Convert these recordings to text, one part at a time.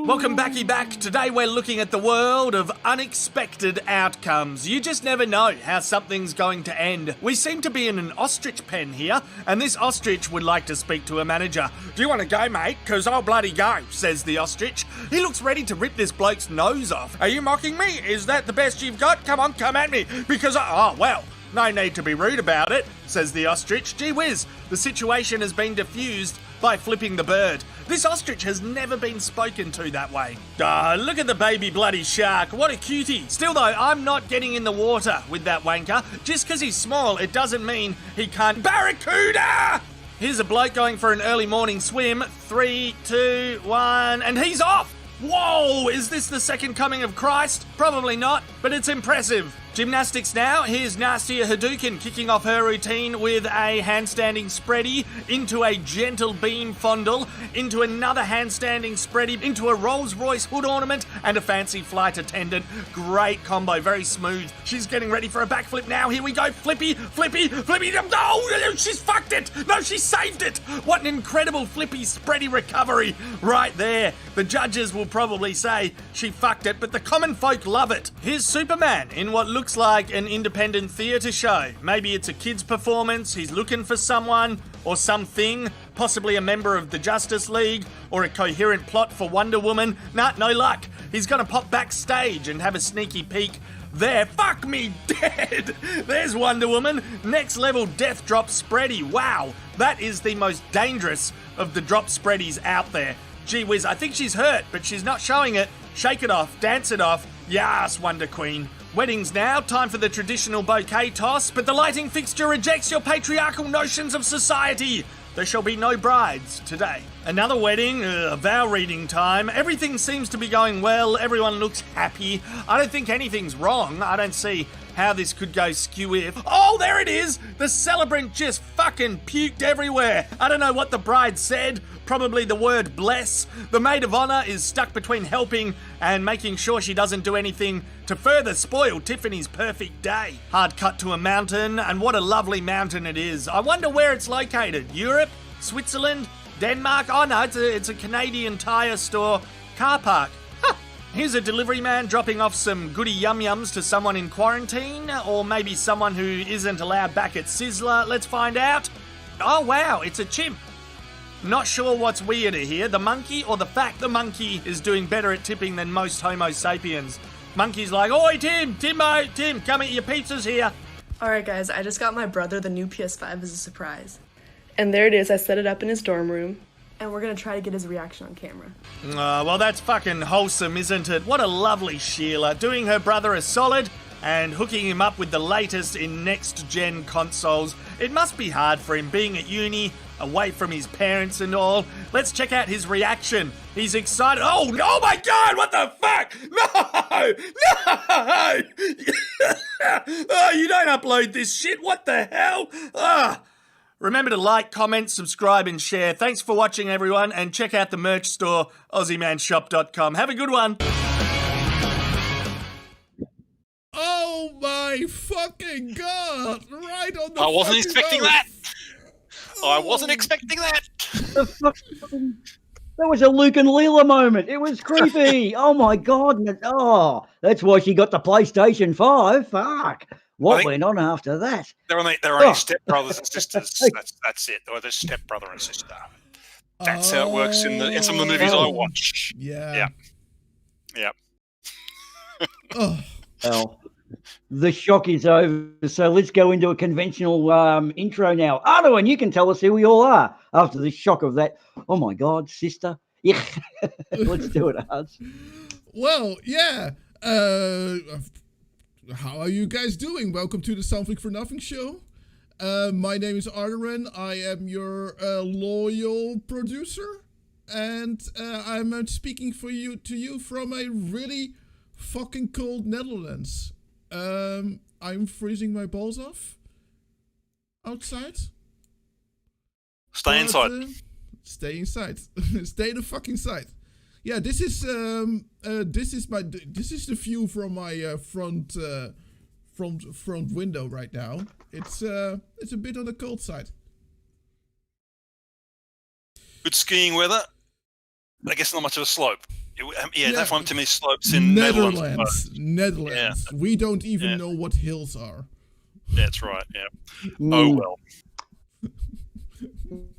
Welcome back. Today we're looking at the world of unexpected outcomes. You just never know how something's going to end. We seem to be in an ostrich pen here, and this ostrich would like to speak to a manager. "Do you want to go, mate? 'Cause I'll bloody go," says the ostrich. He looks ready to rip this bloke's nose off. "Are you mocking me? Is that the best you've got? Come on, come at me, because oh, well, no need to be rude about it," says the ostrich. Gee whiz, the situation has been diffused by flipping the bird. This ostrich has never been spoken to that way. Look at the baby bloody shark. What a cutie. Still though, I'm not getting in the water with that wanker. Just because he's small, it doesn't mean he can't. Barracuda! Here's a bloke going for an early morning swim. 3, 2, 1, and he's off! Whoa, is this the second coming of Christ? Probably not, but it's impressive. Gymnastics now. Here's Nastia Hadouken kicking off her routine with a handstanding spready into a gentle beam fondle, into another handstanding spready, into a Rolls Royce hood ornament and a fancy flight attendant. Great combo, very smooth. She's getting ready for a backflip now. Here we go. Flippy. No, she's fucked it. No, she saved it. What an incredible flippy spready recovery right there. The judges will probably say she fucked it, but the common folk love it. Here's Superman in what looks like an independent theatre show. Maybe it's a kid's performance, he's looking for someone or something, possibly a member of the Justice League or a coherent plot for Wonder Woman. Nah, no luck. He's gonna pop backstage and have a sneaky peek there. Fuck me dead! There's Wonder Woman. Next level death drop spready. Wow, that is the most dangerous of the drop spreadies out there. Gee whiz, I think she's hurt, but she's not showing it. Shake it off, dance it off. Yas, Wonder Queen. Weddings now, time for the traditional bouquet toss, but the lighting fixture rejects your patriarchal notions of society. There shall be no brides today. Another wedding, vow reading time. Everything seems to be going well, everyone looks happy. I don't think anything's wrong. I don't see how this could go skew if. Oh, there it is! The celebrant just fucking puked everywhere. I don't know what the bride said. Probably the word bless. The maid of honor is stuck between helping and making sure she doesn't do anything to further spoil Tiffany's perfect day. Hard cut to a mountain, and what a lovely mountain it is. I wonder where it's located. Europe? Switzerland? Denmark? Oh no, it's a Canadian tyre store car park. Here's a delivery man dropping off some goody yum-yums to someone in quarantine, or maybe someone who isn't allowed back at Sizzler. Let's find out. Oh wow, it's a chimp. Not sure what's weirder here, the monkey or the fact the monkey is doing better at tipping than most Homo sapiens. Monkey's like, "Oi Tim, Tim, come eat your pizzas here." Alright guys, I just got my brother the new PS5 as a surprise. And there it is, I set it up in his dorm room. And we're gonna try to get his reaction on camera. Well, that's fucking wholesome, isn't it? What a lovely Sheila, doing her brother a solid and hooking him up with the latest in next-gen consoles. It must be hard for him being at uni, away from his parents and all. Let's check out his reaction. He's excited. Oh my God, what the fuck? No! Oh, you don't upload this shit. What the hell? Remember to like, comment, subscribe, and share. Thanks for watching, everyone, and check out the merch store, AussieManShop.com. Have a good one. Oh my fucking God! Right on the I wasn't expecting nose. that! I wasn't expecting that! The fuck? That was a Luke and Leela moment. It was creepy. Oh my god. Oh, that's why she got the PlayStation 5. Fuck. What think- went on after that? They're only Oh. stepbrothers and sisters. That's it. Or they're stepbrother and sister. That's how it works in some of the movies I watch. Yeah. Yeah. Oh, Well, the shock is over. So let's go into a conventional intro now. Ardoin, you can tell us who we all are after the shock of that. Oh my god, sister. Yeah. Let's do it, Ards. well, yeah. How are you guys doing? Welcome to the Something for Nothing show. My name is Ardoin. I am your loyal producer, and I'm speaking to you from a really fucking cold Netherlands. I'm freezing my balls off outside. Stay inside. Stay inside. Stay the fucking side. Yeah, this is the view from my front window right now. It's a bit on the cold side. Good skiing weather. I guess not much of a slope. That one to me slopes in Netherlands. Netherlands. Yeah. We don't even know what hills are. That's right. Yeah. Oh well.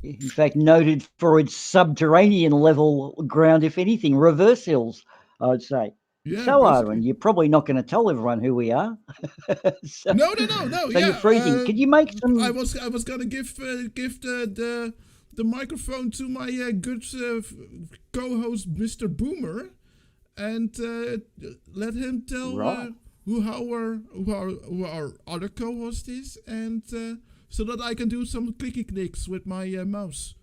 In fact, noted for its subterranean level ground, if anything, reverse hills, I'd say. Yeah, so, basically. Ardoin, you're probably not going to tell everyone who we are. so, No. So Yeah, you're freezing. Could you make some? I was gonna give the microphone to my good co-host Mr. Boomer, and let him tell Right. who our other co-host is, and so that I can do some clicky clicks with my mouse.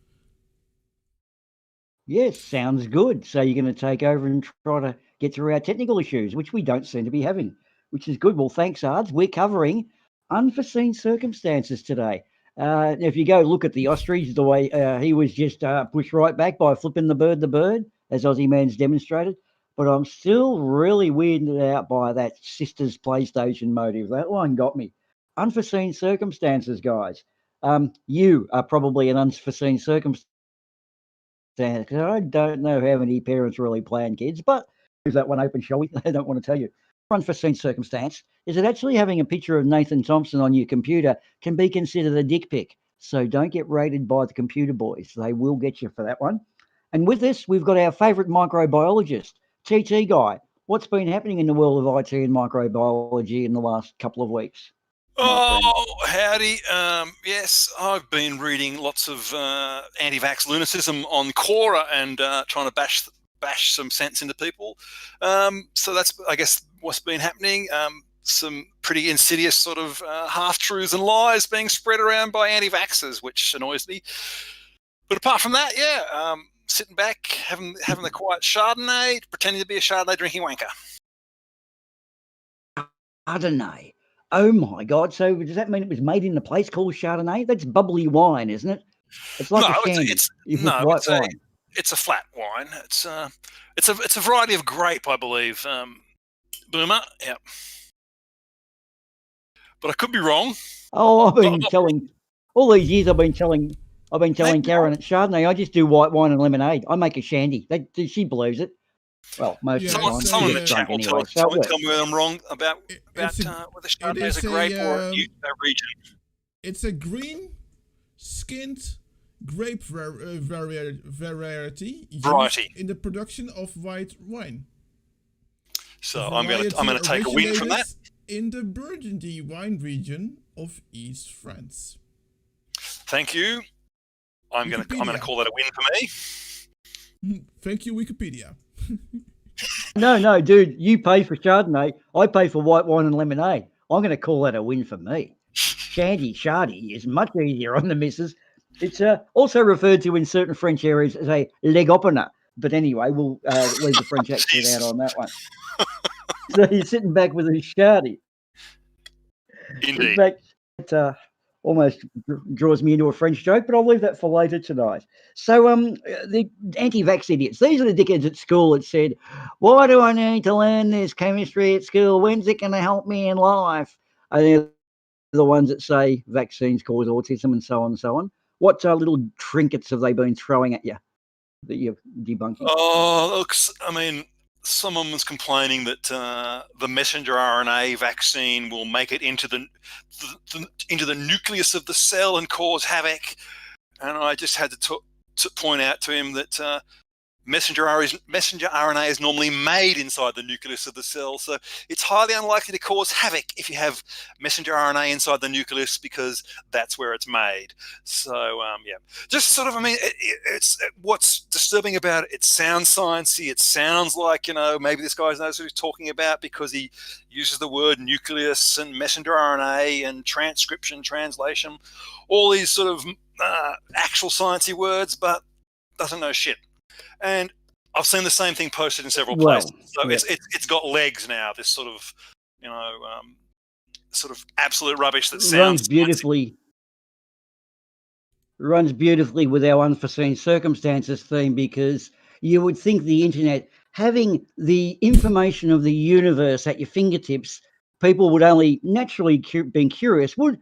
Yes, sounds good. So you're going to take over and try to get through our technical issues, which we don't seem to be having, which is good. Well, thanks, Ards. We're covering unforeseen circumstances today. If you go look at the ostrich, the way he was just pushed right back by flipping the bird, as Aussie Man's demonstrated. But I'm still really weirded out by that sister's PlayStation motive. That one got me. Unforeseen circumstances, guys. You are probably an unforeseen circumstance. I don't know how many parents really plan kids, but leave that one open, shall we? I don't want to tell you. Unforeseen circumstance is that actually having a picture of Nathan Thompson on your computer can be considered a dick pic. So don't get raided by the computer boys. They will get you for that one. And with this, we've got our favourite microbiologist, TT Guy. What's been happening in the world of IT and microbiology in the last couple of weeks? Oh, howdy. Yes, I've been reading lots of anti-vax lunacism on Quora and trying to bash some sense into people. So that's, I guess, what's been happening. Some pretty insidious sort of half-truths and lies being spread around by anti-vaxxers, which annoys me. But apart from that, yeah, sitting back, having the quiet Chardonnay, pretending to be a Chardonnay drinking wanker. Chardonnay. Oh my God! So does that mean it was made in a place called Chardonnay? That's bubbly wine, isn't it? It's like a shandy. White wine. It's a flat wine. It's a variety of grape, I believe. Boomer, yeah. But I could be wrong. Oh, I've been telling all these years. I've been telling Karen at Chardonnay. I just do white wine and lemonade. I make a shandy. She believes it. Well, most of the time. Someone in the chat will tell me whether I'm wrong about whether Chardonnay is a grape or a region. It's a green-skinned grape variety used in the production of white wine. So I'm gonna take a win from that. In the Burgundy wine region of East France. Thank you. I'm gonna call that a win for me. Thank you, Wikipedia. No, dude, you pay for Chardonnay. I pay for white wine and lemonade. I'm going to call that a win for me. Shardy is much easier on the missus. It's also referred to in certain French areas as a leg opener. But anyway, we'll leave the French accent out on that one. So you're sitting back with a shardy. Indeed. In fact, it almost draws me into a French joke, but I'll leave that for later tonight. So the anti-vax idiots, these are the dickheads at school that said, why do I need to learn this chemistry at school? When's it going to help me in life? And they're the ones that say vaccines cause autism and so on and so on. What little trinkets have they been throwing at you that you're debunking? Oh, look, I mean, someone was complaining that the messenger RNA vaccine will make it into the nucleus of the cell and cause havoc. And I just had to point out to him that messenger RNA is normally made inside the nucleus of the cell, so it's highly unlikely to cause havoc if you have messenger RNA inside the nucleus, because that's where it's made. So yeah, just sort of, I mean, it's what's disturbing about it. It sounds sciencey. It sounds like, maybe this guy knows what he's talking about, because he uses the word nucleus and messenger RNA and transcription, translation, all these sort of actual sciencey words, but doesn't know shit. And I've seen the same thing posted in several places. So yeah. it's got legs now. This sort of, sort of absolute rubbish that sounds runs beautifully with our unforeseen circumstances theme, because you would think the internet, having the information of the universe at your fingertips, people would only naturally being curious would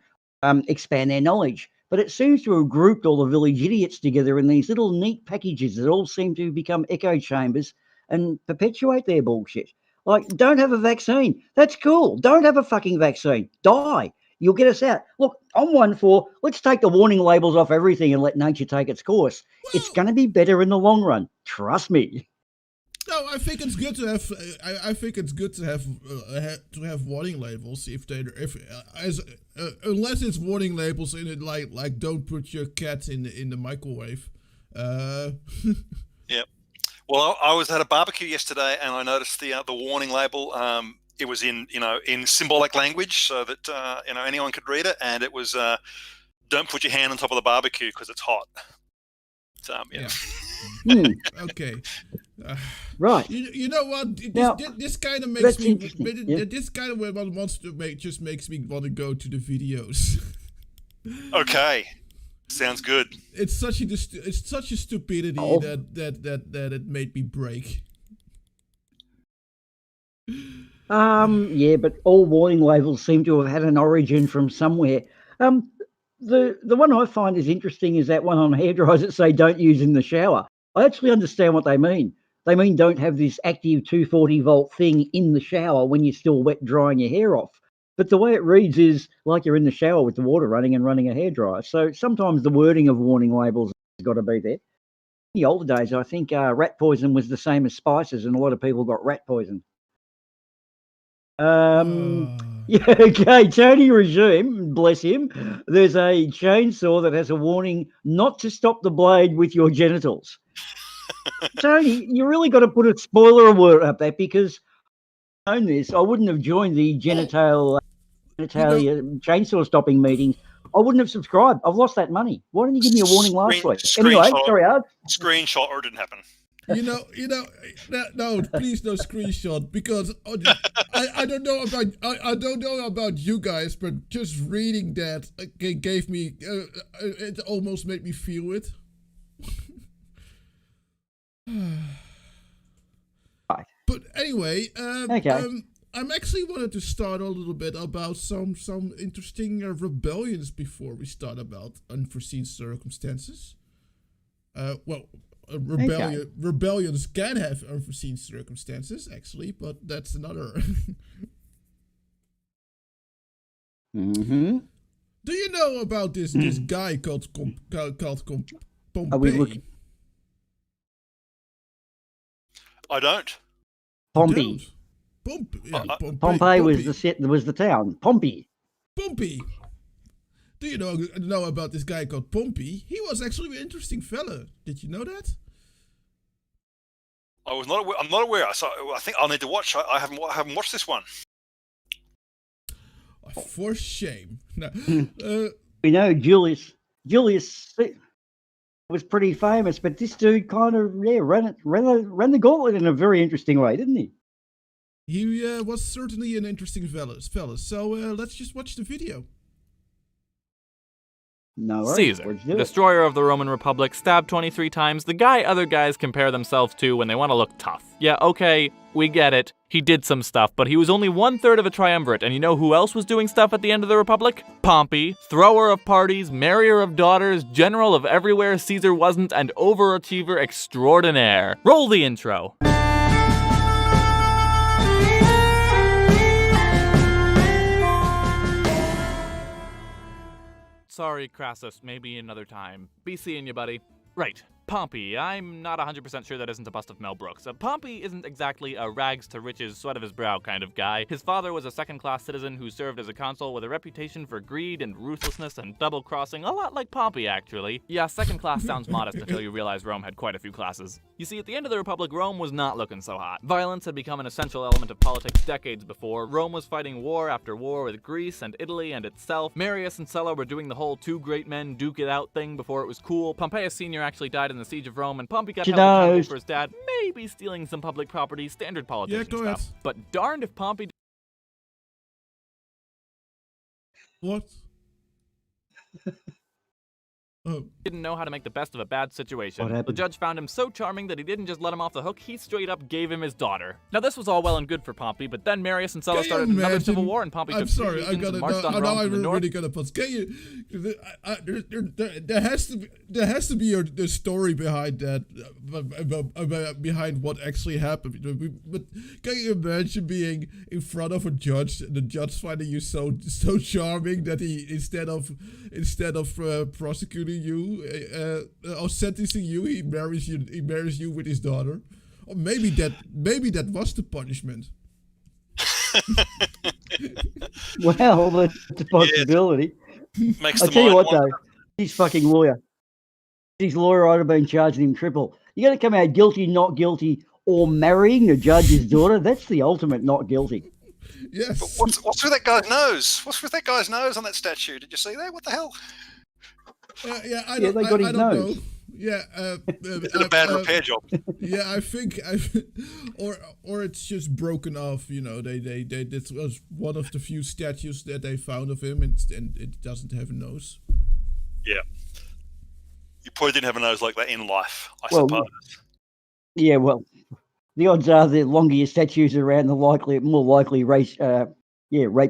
expand their knowledge. But it seems to have grouped all the village idiots together in these little neat packages that all seem to become echo chambers and perpetuate their bullshit. Like, don't have a vaccine. That's cool. Don't have a fucking vaccine. Die. You'll get us out. Look, I'm one for, let's take the warning labels off everything and let nature take its course. Well, it's going to be better in the long run. Trust me. No, I think it's good to have. I think it's good to have warning labels unless it's warning labels in it like don't put your cat in the microwave. Yep. Well, I was at a barbecue yesterday and I noticed the warning label. It was in symbolic language so that anyone could read it, and it was don't put your hand on top of the barbecue because it's hot. So yeah. Okay. Right. You know what? This kind of makes me. This kind of wants to makes me want to go to the videos. Okay. Sounds good. It's such a stupidity that it made me break. Yeah, but all warning labels seem to have had an origin from somewhere. The one I find is interesting is that one on hairdryers that say don't use in the shower. I actually understand what they mean. They mean don't have this active 240-volt thing in the shower when you're still wet drying your hair off. But the way it reads is like you're in the shower with the water running and running a hairdryer. So sometimes the wording of warning labels has got to be there. In the older days, I think rat poison was the same as spices, and a lot of people got rat poison. Yeah, okay, Tony Regime, bless him. There's a chainsaw that has a warning not to stop the blade with your genitals. Tony, you really got to put a spoiler alert up there, because I own this. I wouldn't have joined the genitalia chainsaw stopping meetings. I wouldn't have subscribed. I've lost that money. Why didn't you give me a warning last week? Anyway, sorry, Art. Screenshot, or it didn't happen. No, please no screenshot, because I don't know about you guys, but just reading that gave me it almost made me feel it. But anyway, I'm actually wanted to start a little bit about some interesting rebellions before we start about unforeseen circumstances. Rebellions can have unforeseen circumstances, actually, but that's another. Mm-hmm. Do you know about this guy called Pompey? Are we looking? I don't. Pompey. Pompeii was the town. Pompey. Do you know about this guy called Pompey? He was actually an interesting fella. Did you know that? I'm not aware. So I think I'll need to watch. I haven't watched this one. For shame. No, we know Julius was pretty famous, but this dude kind of ran the gauntlet in a very interesting way, didn't he? He was certainly an interesting fella. So let's just watch the video. No worries. Caesar, Let's do it. destroyer of the Roman Republic, stabbed 23 times, the guy other guys compare themselves to when they want to look tough. Yeah, okay, we get it. He did some stuff, but he was only 1/3 of a triumvirate, and you know who else was doing stuff at the end of the Republic? Pompey, thrower of parties, marrier of daughters, general of everywhere Caesar wasn't, and overachiever extraordinaire. Roll the intro. Sorry, Crassus, maybe another time. Be seeing you, buddy. Right. Pompey. I'm not 100% sure that isn't a bust of Mel Brooks. Pompey isn't exactly a rags to riches, sweat of his brow kind of guy. His father was a second-class citizen who served as a consul with a reputation for greed and ruthlessness and double-crossing, a lot like Pompey, actually. Yeah, second-class sounds modest until you realize Rome had quite a few classes. You see, at the end of the Republic, Rome was not looking so hot. Violence had become an essential element of politics decades before. Rome was fighting war after war with Greece and Italy and itself. Marius and Sulla were doing the whole two great men duke it out thing before it was cool. Pompeius Sr. actually died in the siege of Rome, and Pompey got held accountable for his dad maybe stealing some public property, standard politician stuff. But darned if Pompey... What? Oh. Didn't know how to make the best of a bad situation. What happened? The judge found him so charming that he didn't just let him off the hook, he straight up gave him his daughter. Now this was all well and good for Pompey, but then Marius and Sulla started another civil war, and Pompey took three legions and marched on Rome from the north. Really gonna pause. Can you? There has to be a story behind that, behind what actually happened. But can you imagine being in front of a judge, and the judge finding you so charming that he instead of prosecuting you or sentencing you, he marries you with his daughter? Or maybe that was the punishment. Well, that's a possibility. Makes I'll the tell you mind what, wander. though. His fucking lawyer. His lawyer ought to have been charging him triple. You got to come out guilty, not guilty, or marrying a judge's daughter. That's the ultimate not guilty. Yes. But what's with that guy's nose? What's with that guy's nose on that statue? Did you see that? What the hell? I they got his don't nose. know. Yeah, Did a bad repair job. yeah, I think, or it's just broken off. You know, this was one of the few statues that they found of him, and it doesn't have a nose. Yeah. You probably didn't have a nose like that in life, I Well, suppose. Yeah, well, the odds are the longer your statues are around, the more likely rape,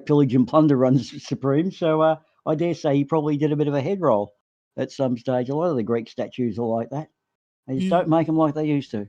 pillage, and plunder runs supreme. So I dare say he probably did a bit of a head roll at some stage. A lot of the Greek statues are like that. They just don't make them like they used to.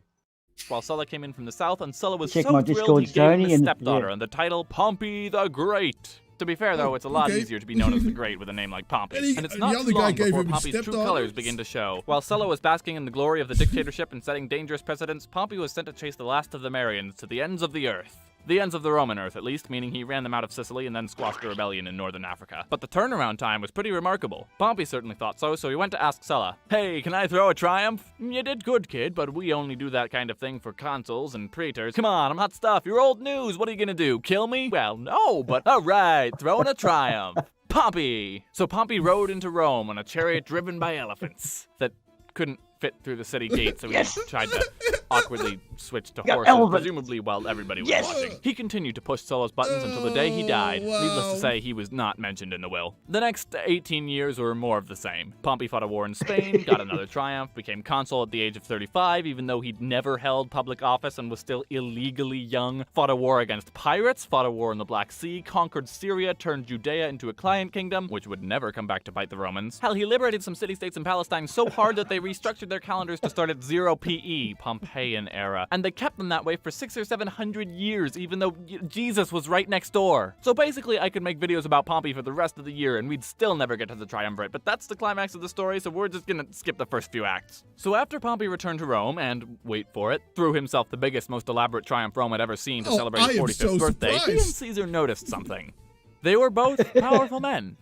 While Sulla came in from the south, and Sulla was Check so my thrilled Discord, he gave him Tony, his and- stepdaughter yeah. and the title Pompey the Great. To be fair, though, it's a lot okay. easier to be known as the Great with a name like Pompey. And it's the not other too guy long gave before him his Pompey's true stepdaughter? colors begin to show. While Sulla was basking in the glory of the dictatorship and setting dangerous precedents, Pompey was sent to chase the last of the Marians to the ends of the earth. The ends of the Roman earth, at least, meaning he ran them out of Sicily and then squashed a rebellion in northern Africa. But the turnaround time was pretty remarkable. Pompey certainly thought so he went to ask Sulla, "Hey, can I throw a triumph? You did good, kid, but we only do that kind of thing for consuls and praetors. Come on, I'm hot stuff. You're old news. What are you gonna do, kill me? Well, no, but alright, throwing a triumph. Pompey! So Pompey rode into Rome on a chariot driven by elephants that couldn't fit through the city gate, so he tried to awkwardly switch to Yeah, horses, elephants. presumably while everybody was Yes. watching. He continued to push Sulla's buttons until the day he died. wow. Needless to say, he was not mentioned in the will. The next 18 years were more of the same. Pompey fought a war in Spain, got another triumph, became consul at the age of 35, even though he'd never held public office and was still illegally young, fought a war against pirates, fought a war in the Black Sea, conquered Syria, turned Judea into a client kingdom, which would never come back to bite the Romans. Hell, he liberated some city-states in Palestine so hard that they restructured their calendars to start at 0 PE, Pompeian era, and they kept them that way for 600 or 700 years, even though Jesus was right next door. So basically, I could make videos about Pompey for the rest of the year, and we'd still never get to the triumvirate, but that's the climax of the story, so we're just gonna skip the first few acts. So after Pompey returned to Rome, and, wait for it, threw himself the biggest, most elaborate triumph Rome had ever seen to Oh, celebrate I his am 45th so birthday, he and surprised. Caesar noticed something. They were both powerful men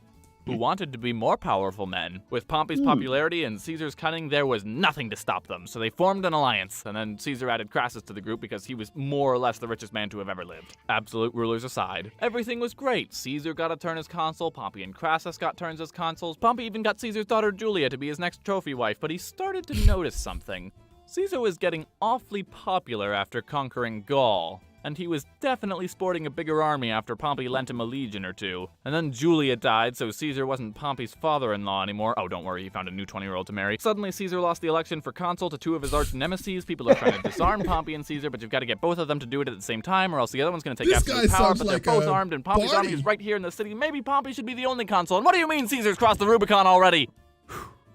who wanted to be more powerful men. With Pompey's popularity and Caesar's cunning, there was nothing to stop them, so they formed an alliance, and then Caesar added Crassus to the group because he was more or less the richest man to have ever lived. Absolute rulers aside, everything was great. Caesar got a turn as consul, Pompey and Crassus got turns as consuls, Pompey even got Caesar's daughter Julia to be his next trophy wife, but he started to notice something. Caesar was getting awfully popular after conquering Gaul. and he was definitely sporting a bigger army after Pompey lent him a legion or two. And then Julia died, so Caesar wasn't Pompey's father-in-law anymore. Oh, don't worry, he found a new 20-year-old to marry. Suddenly, Caesar lost the election for consul to two of his arch nemesis. People are trying to disarm Pompey and Caesar, but you've got to get both of them to do it at the same time, or else the other one's going to take absolute power, but they're both armed, and Pompey's army is right here in the city. Maybe Pompey should be the only consul. And what do you mean Caesar's crossed the Rubicon already?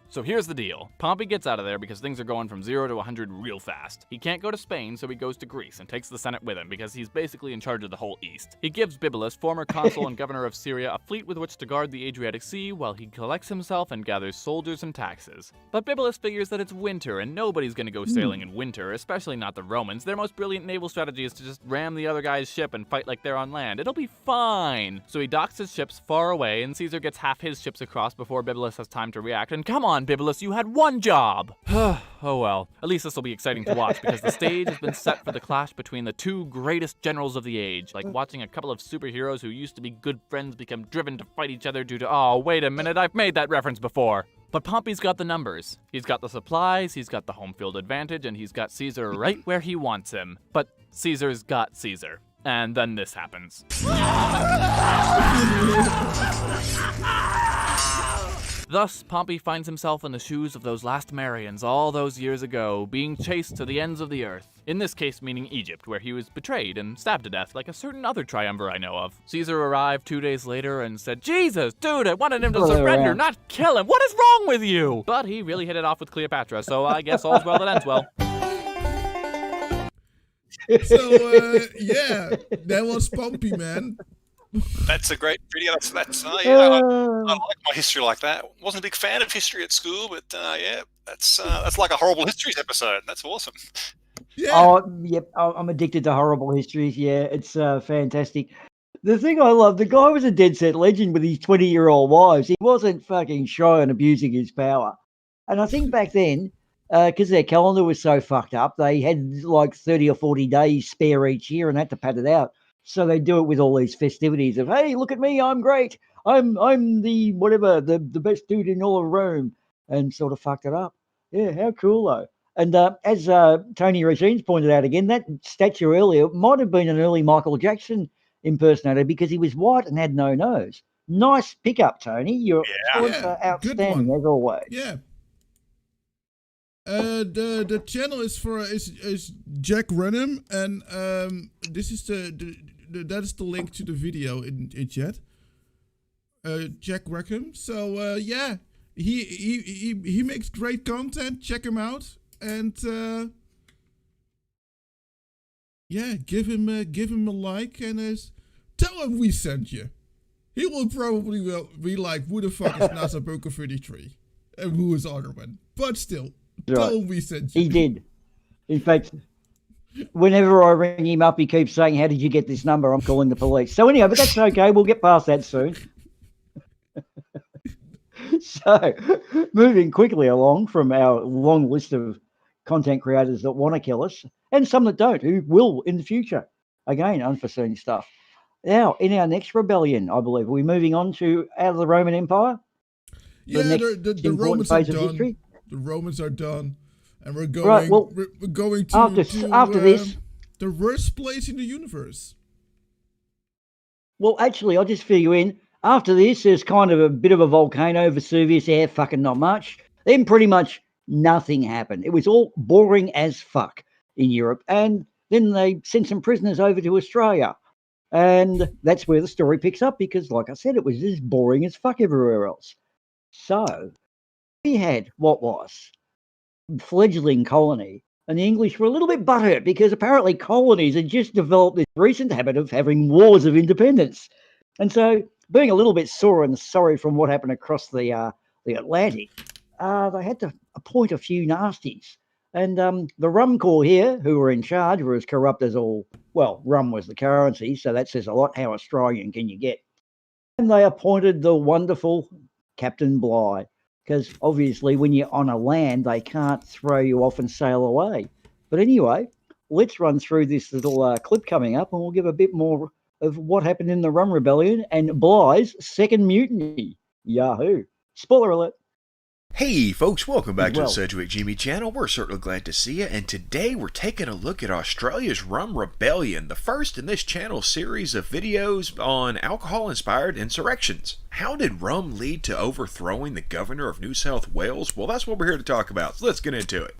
So here's the deal. Pompey gets out of there because things are going from 0 to 100 real fast. He can't go to Spain, so he goes to Greece and takes the Senate with him because he's basically in charge of the whole East. He gives Bibulus, former consul and governor of Syria, a fleet with which to guard the Adriatic Sea while he collects himself and gathers soldiers and taxes. But Bibulus figures that it's winter and nobody's gonna go sailing in winter, especially not the Romans. Their most brilliant naval strategy is to just ram the other guy's ship and fight like they're on land. It'll be fine. So he docks his ships far away and Caesar gets half his ships across before Bibulus has time to react. And come on, Bibulus, you had one job! Oh well. At least this will be exciting to watch because the stage has been set for the clash between the two greatest generals of the age. Like watching a couple of superheroes who used to be good friends become driven to fight each other due to, oh, wait a minute, I've made that reference before. But Pompey's got the numbers. He's got the supplies, he's got the home field advantage, and he's got Caesar right where he wants him. But Caesar's got Caesar. And then this happens. Thus, Pompey finds himself in the shoes of those last Marians all those years ago, being chased to the ends of the earth. In this case meaning Egypt, where he was betrayed and stabbed to death like a certain other triumvir I know of. Caesar arrived 2 days later and said, Jesus, dude, I wanted him to surrender, not kill him. What is wrong with you? But he really hit it off with Cleopatra, so I guess all's well that ends well. So, yeah, that was Pompey, man. That's a great video. I like my history like that. Wasn't a big fan of history at school, but yeah, that's like a horrible histories episode. That's awesome. Yeah. Oh, yep. I'm addicted to horrible histories. Yeah, it's fantastic. The thing I love, the guy was a dead set legend with his 20-year-old wives. He wasn't fucking shy and abusing his power. And I think back then, because their calendar was so fucked up, they had like 30 or 40 days spare each year and had to pad it out. So they do it with all these festivities of, hey, look at me, I'm great. I'm the whatever, the best dude in all of Rome, and sort of fucked it up. Yeah, how cool though. And as Tony Regine's pointed out again, that statue earlier might have been an early Michael Jackson impersonator because he was white and had no nose. Nice pickup, Tony. You're outstanding as always. Yeah. The channel is Jack Renham, and this is that is the link to the video in chat. Jack Rackham. So yeah, he makes great content. Check him out, and yeah, give him a like, and tell him we sent you. He will probably be like, who the fuck is NASA Broker 33, and who is Otterman? But still, tell him we sent you. He did. In fact, whenever I ring him up, he keeps saying, how did you get this number? I'm calling the police. So anyway, but that's okay. We'll get past that soon. So, moving quickly along from our long list of content creators that want to kill us, and some that don't, who will in the future. Again, unforeseen stuff. Now, in our next rebellion, I believe, we're moving on to out of the Roman Empire. Yeah, the Romans are done. The Romans are done. And we're going, right, well, we're going to after this, the worst place in the universe. Well, actually, I'll just fill you in. After this, there's kind of a bit of a volcano, Vesuvius, fucking not much. Then pretty much nothing happened. It was all boring as fuck in Europe. And then they sent some prisoners over to Australia. And that's where the story picks up because, like I said, it was as boring as fuck everywhere else. So we had what was fledgling colony, and the English were a little bit butthurt because apparently colonies had just developed this recent habit of having wars of independence. And so, being a little bit sore and sorry from what happened across the Atlantic, they had to appoint a few nasties. And the Rum Corps here, who were in charge, were as corrupt as all, well, rum was the currency, so that says a lot. How Australian can you get? And they appointed the wonderful Captain Bligh, because obviously when you're on a land, they can't throw you off and sail away. But anyway, let's run through this little clip coming up, and we'll give a bit more of what happened in the Rum Rebellion and Bligh's second mutiny. Yahoo. Spoiler alert. Hey folks, welcome back to Well. the Sedgwick Jimmy channel. We're certainly glad to see you, and today we're taking a look at Australia's Rum Rebellion, the first in this channel series of videos on alcohol-inspired insurrections. How did rum lead to overthrowing the governor of New South Wales? Well, that's what we're here to talk about, so let's get into it.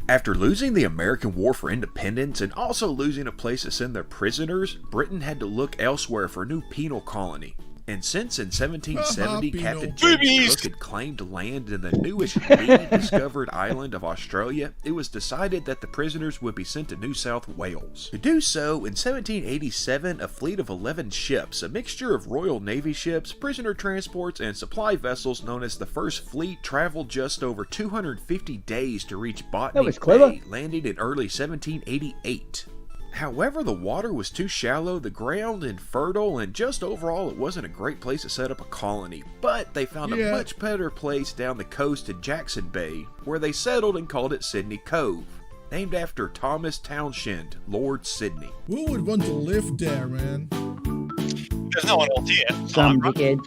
After losing the American War for Independence and also losing a place to send their prisoners, Britain had to look elsewhere for a new penal colony. And since in 1770 Captain James Cook had claimed land in the newest rediscovered island of Australia, it was decided that the prisoners would be sent to New South Wales. To do so, in 1787 a fleet of 11 ships, a mixture of Royal Navy ships, prisoner transports, and supply vessels known as the First Fleet, traveled just over 250 days to reach Botany Bay, landing in early 1788. However, the water was too shallow, the ground infertile, and just overall it wasn't a great place to set up a colony. But they found a much better place down the coast in Jackson Bay, where they settled and called it Sydney Cove, named after Thomas Townshend, Lord Sydney. Who would want to live there, man? There's no one else here. Some dickhead.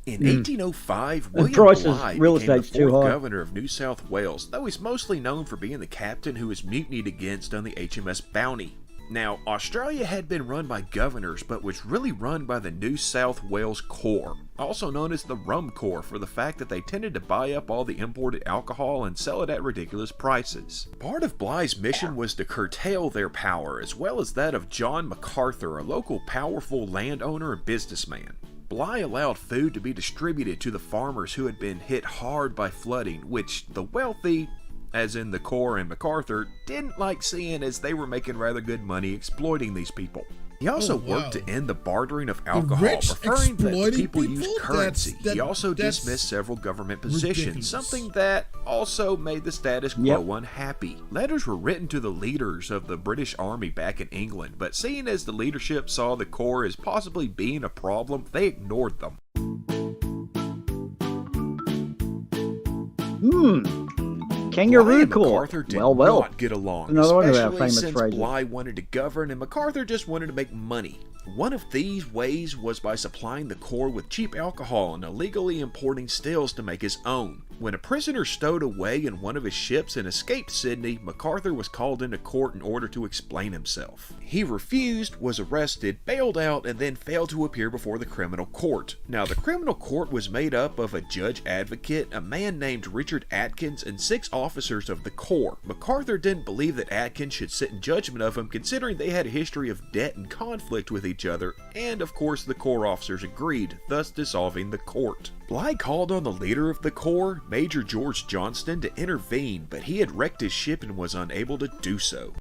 In 1805, William prices, Bligh real became the estate's too fourth high. governor of New South Wales, though he's mostly known for being the captain who was mutinied against on the HMS Bounty. Now, Australia had been run by governors, but was really run by the New South Wales Corps, also known as the Rum Corps, for the fact that they tended to buy up all the imported alcohol and sell it at ridiculous prices. Part of Bligh's mission was to curtail their power, as well as that of John MacArthur, a local powerful landowner and businessman. Bligh allowed food to be distributed to the farmers who had been hit hard by flooding, which the wealthy, as in the Corps and MacArthur, didn't like seeing, as they were making rather good money exploiting these people. He also worked to end the bartering of alcohol, preferring that people use currency. He also dismissed several government positions, something that also made the status quo unhappy. Letters were written to the leaders of the British Army back in England, but seeing as the leadership saw the Corps as possibly being a problem, they ignored them. Kangaroo Bligh and MacArthur Court. did well. not get along, Another one of our especially famous since phrases. Bligh wanted to govern and MacArthur just wanted to make money. One of these ways was by supplying the Corps with cheap alcohol and illegally importing stills to make his own. When a prisoner stowed away in one of his ships and escaped Sydney, MacArthur was called into court in order to explain himself. He refused, was arrested, bailed out, and then failed to appear before the criminal court. Now, the criminal court was made up of a judge advocate, a man named Richard Atkins, and 6 officers of the Corps. MacArthur didn't believe that Atkins should sit in judgment of him, considering they had a history of debt and conflict with each other, and of course the Corps officers agreed, thus dissolving the court. Bligh called on the leader of the Corps, Major George Johnston, to intervene, but he had wrecked his ship and was unable to do so.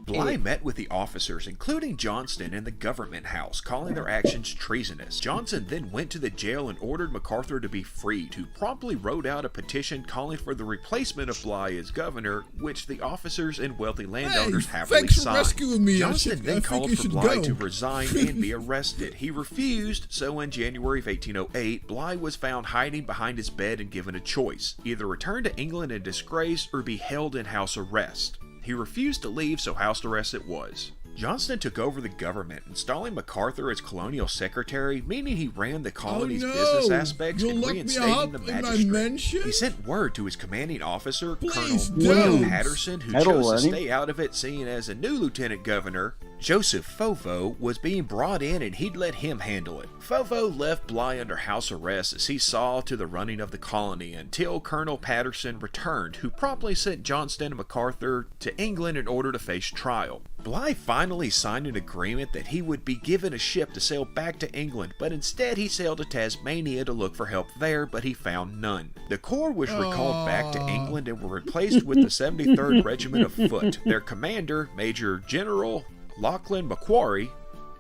Bligh met with the officers, including Johnston, in the government house, calling their actions treasonous. Johnson then went to the jail and ordered MacArthur to be freed, who promptly wrote out a petition calling for the replacement of Bligh as governor, which the officers and wealthy landowners happily thanks for signed. rescuing me. Johnston then called for Bligh go. to resign and be arrested. He refused, so in January of 1808, Bligh was found hiding behind his bed and given a choice: either return to England in disgrace or be held in house arrest. He refused to leave, so house arrest it was. Johnston took over the government, installing MacArthur as colonial secretary, meaning he ran the colony's business aspects and reinstating the magistrate. He sent word to his commanding officer, Colonel William Patterson, who chose to stay out of it, seeing as a new lieutenant governor, Joseph Fovo, was being brought in and he'd let him handle it. Fovo left Bligh under house arrest as he saw to the running of the colony until Colonel Patterson returned, who promptly sent Johnston and MacArthur to England in order to face trial. Bligh finally signed an agreement that he would be given a ship to sail back to England, but instead he sailed to Tasmania to look for help there, but he found none. The Corps was recalled back to England and were replaced with the 73rd Regiment of Foot. Their commander, Major General Lachlan Macquarie,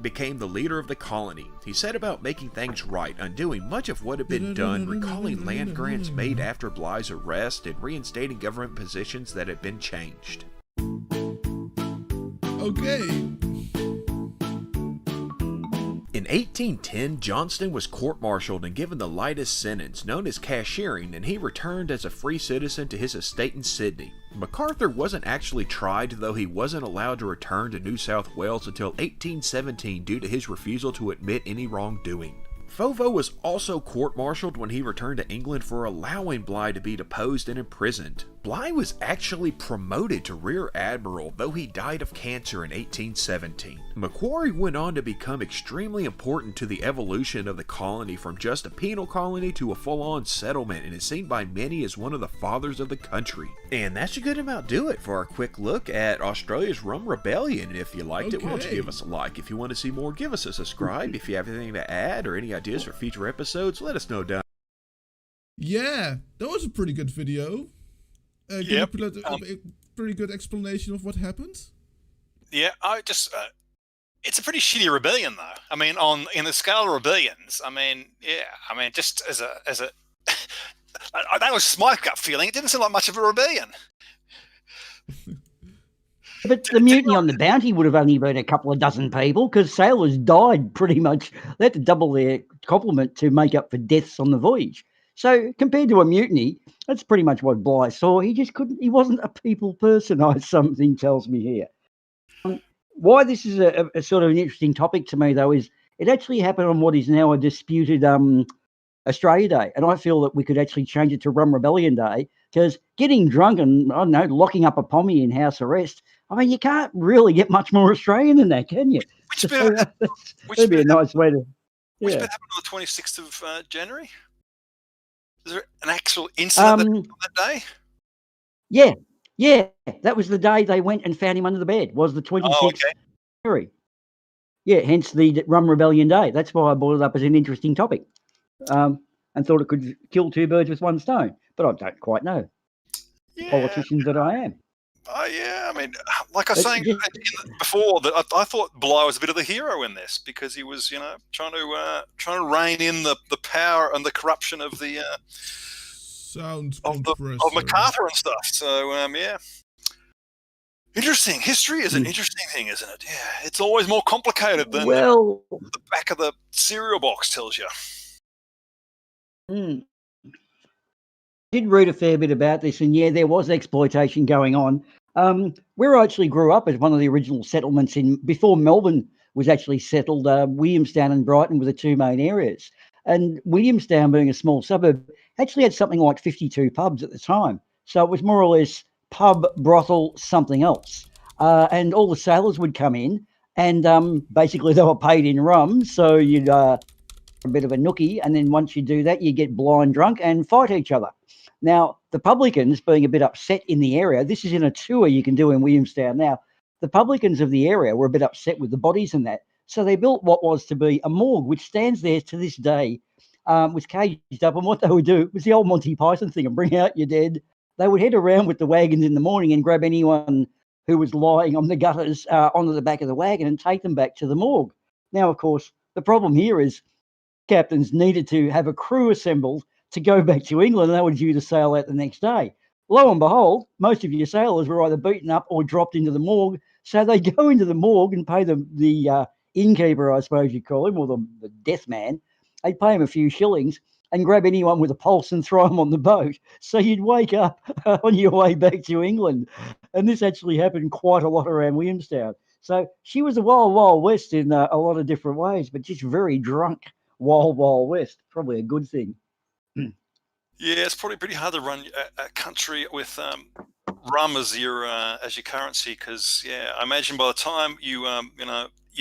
became the leader of the colony. He set about making things right, undoing much of what had been done, recalling land grants made after Bligh's arrest, and reinstating government positions that had been changed. Okay. In 1810, Johnston was court-martialed and given the lightest sentence, known as cashiering, and he returned as a free citizen to his estate in Sydney. MacArthur wasn't actually tried, though he wasn't allowed to return to New South Wales until 1817 due to his refusal to admit any wrongdoing. Fovo was also court-martialed when he returned to England for allowing Bligh to be deposed and imprisoned. Bligh was actually promoted to Rear Admiral, though he died of cancer in 1817. Macquarie went on to become extremely important to the evolution of the colony from just a penal colony to a full-on settlement, and is seen by many as one of the fathers of the country. And that should good about do it for our quick look at Australia's Rum Rebellion. If you liked it, why don't you give us a like? If you want to see more, give us a subscribe. If you have anything to add or any ideas for future episodes, let us know down. Yeah, that was a pretty good video. Yep. A pretty good explanation of what happened. Yeah, I just it's a pretty shitty rebellion, though. I mean, in the scale of rebellions, I mean, yeah, I mean, just as a that was just my gut feeling. It didn't seem like much of a rebellion. But the mutiny on the Bounty would have only been a couple of dozen people, because sailors died pretty much. They had to double their complement to make up for deaths on the voyage. So compared to a mutiny, that's pretty much what Bligh saw. He just couldn't. He wasn't a people person. Something tells me here. Why this is a sort of an interesting topic to me, though, is it actually happened on what is now a disputed Australia Day, and I feel that we could actually change it to Rum Rebellion Day, because getting drunk and, I don't know, locking up a pommy in house arrest, I mean, you can't really get much more Australian than that, can you? That'd be a nice way to... Which bit happened on the 26th of January? Is there an actual incident on that day? Yeah, that was the day they went and found him under the bed, was the 26th okay. January. Yeah, hence the Rum Rebellion Day. That's why I brought it up as an interesting topic. And thought it could kill two birds with one stone, but I don't quite know. Yeah. Politician that I am. Yeah, I mean, like I was saying before, that I thought Bligh was a bit of the hero in this, because he was, trying to rein in the power and the corruption of the of MacArthur and stuff. So yeah, interesting. History is an interesting thing, isn't it? Yeah, it's always more complicated than the back of the cereal box tells you. I did read a fair bit about this, and yeah, there was exploitation going on. Where I actually grew up as one of the original settlements before Melbourne was actually settled, Williamstown and Brighton were the two main areas. And Williamstown, being a small suburb, actually had something like 52 pubs at the time. So it was more or less pub, brothel, something else. And all the sailors would come in, and basically they were paid in rum, so you'd... a bit of a nookie, and then once you do that, you get blind drunk and fight each other. Now, the publicans, being a bit upset in the area, this is in a tour you can do in Williamstown now, the publicans of the area were a bit upset with the bodies and that, so they built what was to be a morgue, which stands there to this day, was caged up, and what they would do was the old Monty Python thing and bring out your dead. They would head around with the wagons in the morning and grab anyone who was lying on the gutters onto the back of the wagon and take them back to the morgue. Now, of course, the problem here is captains needed to have a crew assembled to go back to England, and they were due to sail out the next day. Lo and behold, most of your sailors were either beaten up or dropped into the morgue, so they go into the morgue and pay the innkeeper, I suppose you'd call him, or the death man. They'd pay him a few shillings and grab anyone with a pulse and throw them on the boat. So you'd wake up on your way back to England. And this actually happened quite a lot around Williamstown. So she was a wild, wild west in a lot of different ways, but just very drunk. Wild, wild west, probably a good thing. Yeah, it's probably pretty hard to run a country with rum as your currency, because I imagine by the time you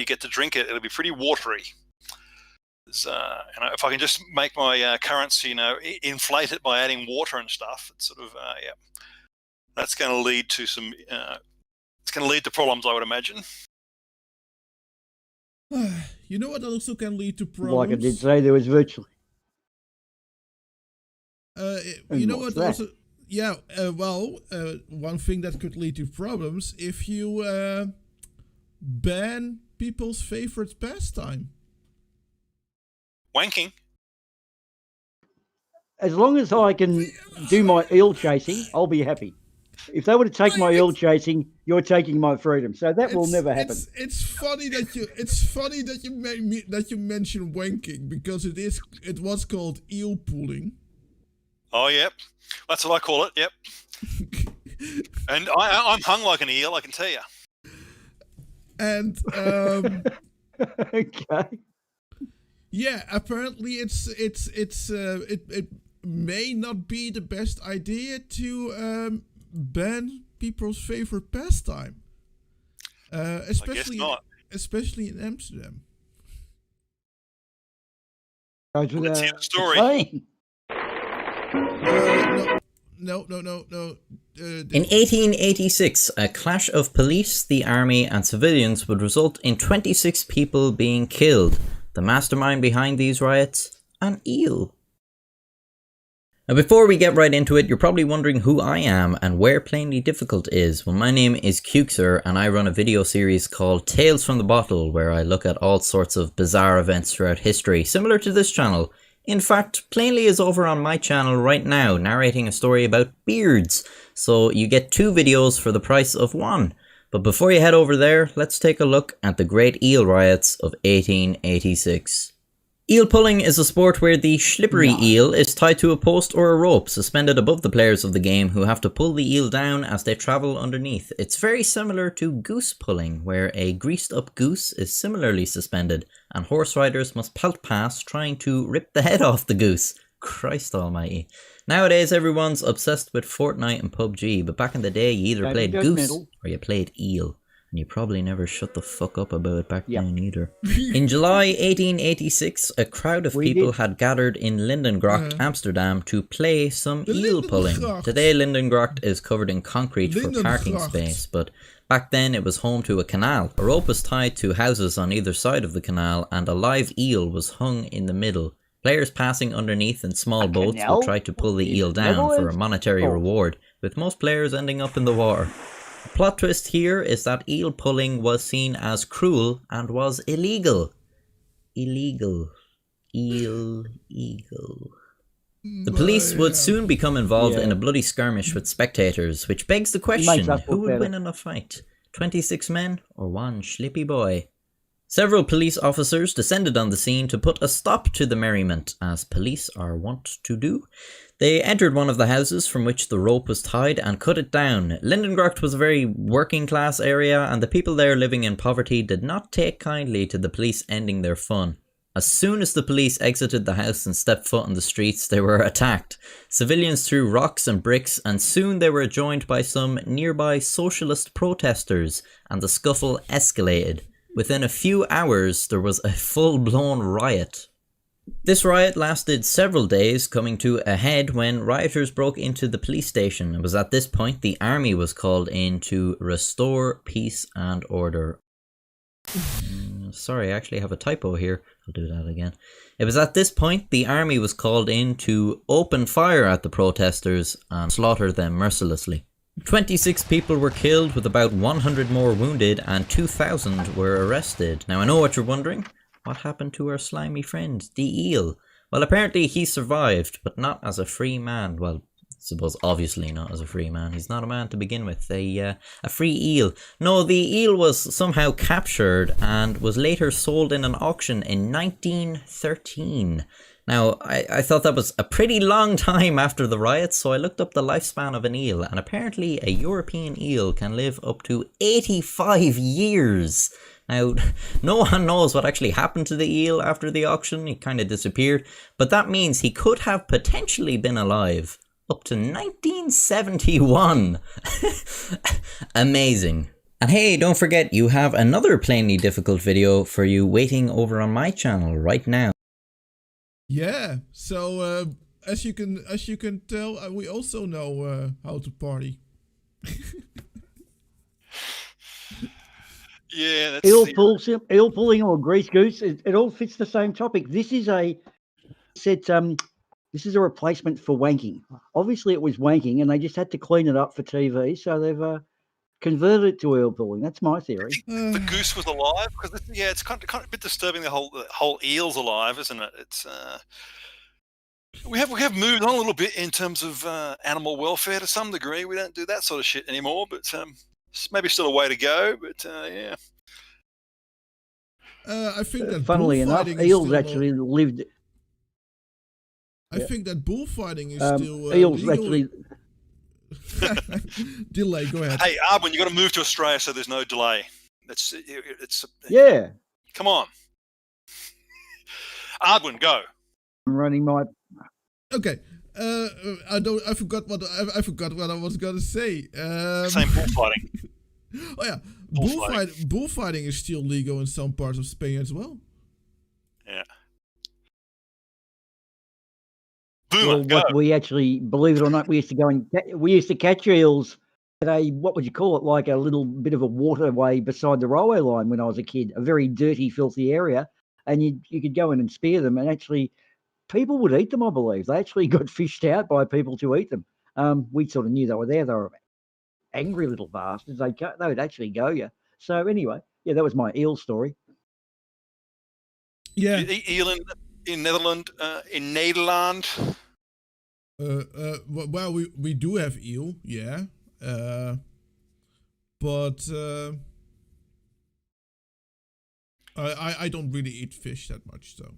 get to drink it, it'll be pretty watery. If I can just make my currency, inflate it by adding water and stuff, it's sort of that's going to lead to some. It's going to lead to problems, I would imagine. You know what also can lead to problems? Like I did say, there was virtually... you know what also... Yeah, one thing that could lead to problems if you ban people's favorite pastime. Wanking. As long as I can do my eel chasing, I'll be happy. If they were to take my eel chasing, you're taking my freedom. So that will never happen. It's funny that you mention wanking because it was called eel pulling. Oh, yep. That's what I call it, yep. And I'm hung like an eel, I can tell you. And Okay. yeah, apparently it may not be the best idea to ban people's favorite pastime, especially not. Especially in Amsterdam. Goes with Let's hear the story. saying. No. In 1886, a clash of police, the army, and civilians would result in 26 people being killed. The mastermind behind these riots? An eel. Now, before we get right into it, you're probably wondering who I am and where Plainly Difficult is. Well, my name is Cukesir, and I run a video series called Tales from the Bottle, where I look at all sorts of bizarre events throughout history, similar to this channel. In fact, Plainly is over on my channel right now, narrating a story about beards, so you get 2 videos for the price of 1. But before you head over there, let's take a look at the Great Eel Riots of 1886. Eel pulling is a sport where the slippery eel is tied to a post or a rope suspended above the players of the game who have to pull the eel down as they travel underneath. It's very similar to goose pulling, where a greased up goose is similarly suspended and horse riders must pelt past trying to rip the head off the goose. Christ almighty. Nowadays everyone's obsessed with Fortnite and PUBG, but back in the day you either played goose or you played eel. And you probably never shut the fuck up about it back then either. In July 1886, a crowd of people had gathered in Lindengracht, Amsterdam, to play some eel pulling. Today, Lindengracht is covered in concrete for parking space, but back then it was home to a canal. A rope was tied to houses on either side of the canal, and a live eel was hung in the middle. Players passing underneath in small boats would try to pull the eel down for a monetary reward, with most players ending up in the water. The plot twist here is that eel pulling was seen as cruel and was illegal. Illegal. Eel. The police would soon become involved in a bloody skirmish with spectators, which begs the question, who would win in a fight? 26 men or one slippy boy? Several police officers descended on the scene to put a stop to the merriment, as police are wont to do. They entered one of the houses from which the rope was tied and cut it down. Lindengracht was a very working class area, and the people there living in poverty did not take kindly to the police ending their fun. As soon as the police exited the house and stepped foot on the streets, they were attacked. Civilians threw rocks and bricks, and soon they were joined by some nearby socialist protesters, and the scuffle escalated. Within a few hours, there was a full-blown riot. This riot lasted several days, coming to a head when rioters broke into the police station. It was at this point the army was called in to restore peace and order. Sorry, I actually have a typo here. I'll do that again. It was at this point the army was called in to open fire at the protesters and slaughter them mercilessly. 26 people were killed, with about 100 more wounded, and 2,000 were arrested. Now I know what you're wondering. What happened to our slimy friend, the eel? Well, apparently he survived, but not as a free man. Well, I suppose obviously not as a free man. He's not a man to begin with. A free eel. No, the eel was somehow captured and was later sold in an auction in 1913. Now, I thought that was a pretty long time after the riots, so I looked up the lifespan of an eel, and apparently a European eel can live up to 85 years. Now, no one knows what actually happened to the eel after the auction. He kind of disappeared, but that means he could have potentially been alive up to 1971. Amazing. And hey, don't forget, you have another Plainly Difficult video for you waiting over on my channel right now. Yeah, so as you can tell, we also know how to party. Yeah, that's Eel pulling or grease goose, it all fits the same topic. This is a replacement for wanking. Obviously it was wanking and they just had to clean it up for TV, so they've converted it to eel pulling. That's my theory. the goose was alive, because it's kind of a bit disturbing. The whole eel's alive, isn't it? It's We have moved on a little bit in terms of animal welfare to some degree. We don't do that sort of shit anymore, but maybe still a way to go. But yeah. I think that Funnily enough, bullfighting is eels still. actually lived. I think that bullfighting is still Eels legal. actually. Delay. Go ahead. Hey, Arbin, you got to move to Australia so there's no delay. It's Yeah, Come on, Ardwin, go. I'm running my. Okay. I forgot what I was gonna say. Same bullfighting. Oh yeah, Bullfighting. bullfighting is still legal in some parts of Spain as well. Yeah. Well, Boomer, go. what we actually, believe it or not, we used to catch eels at a, what would you call it, like a little bit of a waterway beside the railway line when I was a kid, a very dirty, filthy area, and you could go in and spear them, and actually people would eat them, I believe. They actually got fished out by people to eat them. We sort of knew they were there. They were angry little bastards. They would actually go you. So anyway, yeah, that was my eel story. Yeah. You eat eel in Netherlands, in Nederland. Well, we do have eel, yeah. But I don't really eat fish that much, so.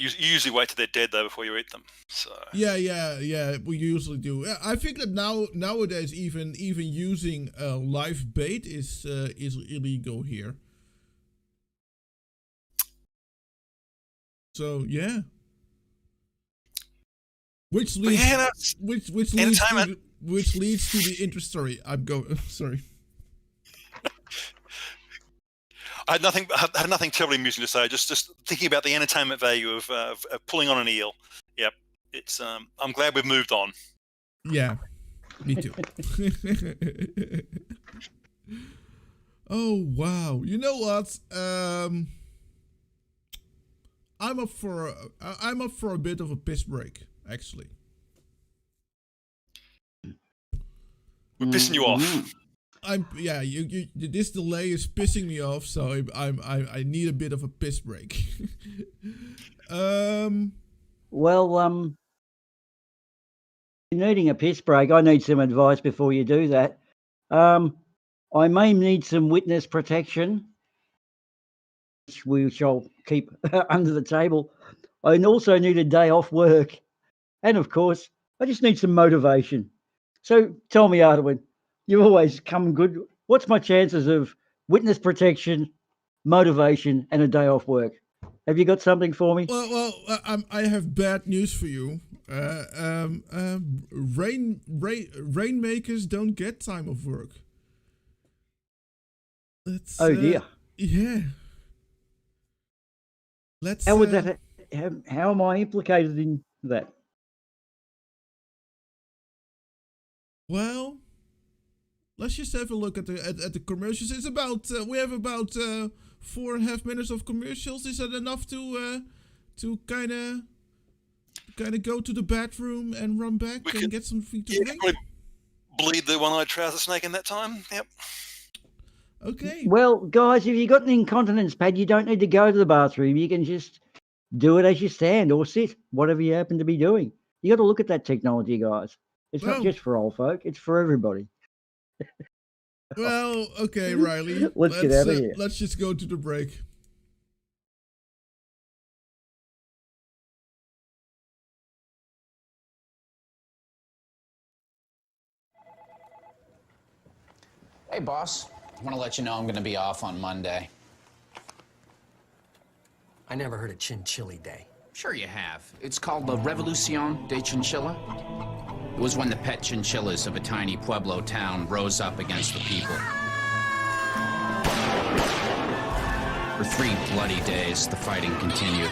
You usually wait till they're dead though before you eat them. So Yeah. We usually do. I think that nowadays even using live bait is illegal here. So yeah. Which leads which leads to the interest. Sorry, I'm going. Sorry. I had nothing terribly amusing to say. Just thinking about the entertainment value of pulling on an eel. Yep, it's. I'm glad we've moved on. Yeah, me too. Oh wow! You know what? I'm up for a bit of a piss break, actually. We're pissing you off. This delay is pissing me off, so I need a bit of a piss break. Well, you're needing a piss break. I need some advice before you do that. I may need some witness protection, which we shall keep under the table. I also need a day off work. And of course, I just need some motivation. So tell me, Arduin, you always come good. What's my chances of witness protection, motivation, and a day off work? Have you got something for me? Well, I have bad news for you. Rainmakers don't get time off work. Oh dear. Yeah. How would that? How am I implicated in that? Well, let's just have a look at the commercials. It's about we have about 4.5 minutes of commercials. Is that enough to kind of go to the bathroom and run back and get something to drink? Bleed the one-eyed trouser snake in that time. Yep. Okay. Well, guys, if you got an incontinence pad, you don't need to go to the bathroom. You can just do it as you stand or sit, whatever you happen to be doing. You got to look at that technology, guys. It's not just for old folk; it's for everybody. Well, okay, Riley. Let's get out of here. Let's just go to the break. Hey, boss. I want to let you know I'm going to be off on Monday. I never heard of Chinchilla Day. Sure you have. It's called the Revolucion de Chinchilla. It was when the pet chinchillas of a tiny Pueblo town rose up against the people. For 3 bloody days, the fighting continued.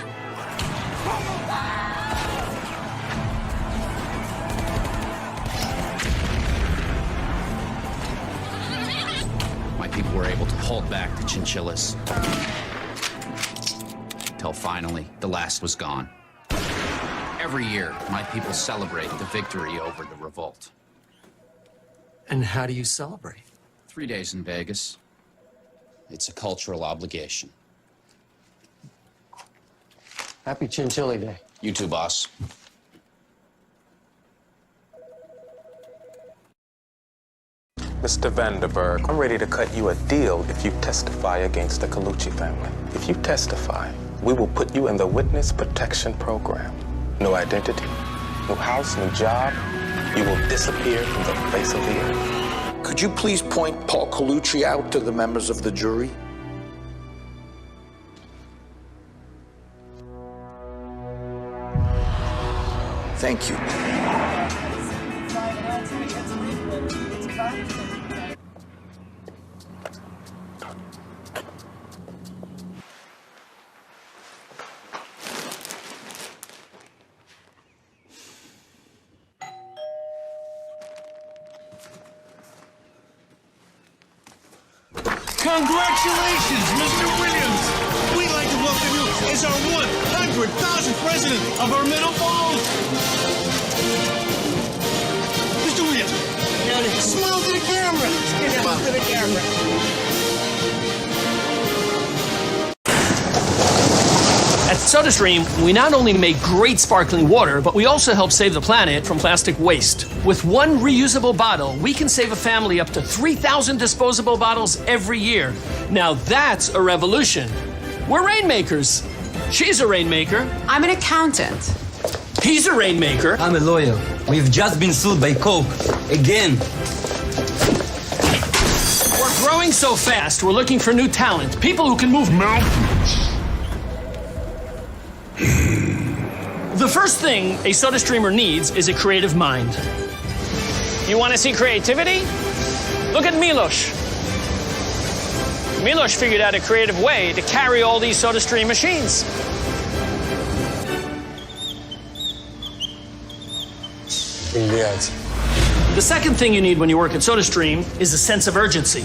My people were able to hold back the chinchillas. Till finally, the last was gone. Every year, my people celebrate the victory over the revolt. And how do you celebrate? 3 days in Vegas. It's a cultural obligation. Happy Chinchilla Day. You too, boss. Mr. Vanderberg, I'm ready to cut you a deal if you testify against the Colucci family. If you testify, we will put you in the witness protection program. No identity, no house, no job. You will disappear from the face of the earth. Could you please point Paul Colucci out to the members of the jury? Thank you. Congratulations, Mr. Williams! We'd like to welcome you as our 100,000th president of our Middle Falls! Mr. Williams, smile to the camera! Smile to the camera! At SodaStream, we not only make great sparkling water, but we also help save the planet from plastic waste. With one reusable bottle, we can save a family up to 3,000 disposable bottles every year. Now that's a revolution. We're rainmakers. She's a rainmaker. I'm an accountant. He's a rainmaker. I'm a lawyer. We've just been sued by Coke. Again. We're growing so fast, we're looking for new talent. People who can move mountains. The first thing a SodaStreamer needs is a creative mind. You want to see creativity? Look at Milos. Milos figured out a creative way to carry all these SodaStream machines. The second thing you need when you work at SodaStream is a sense of urgency.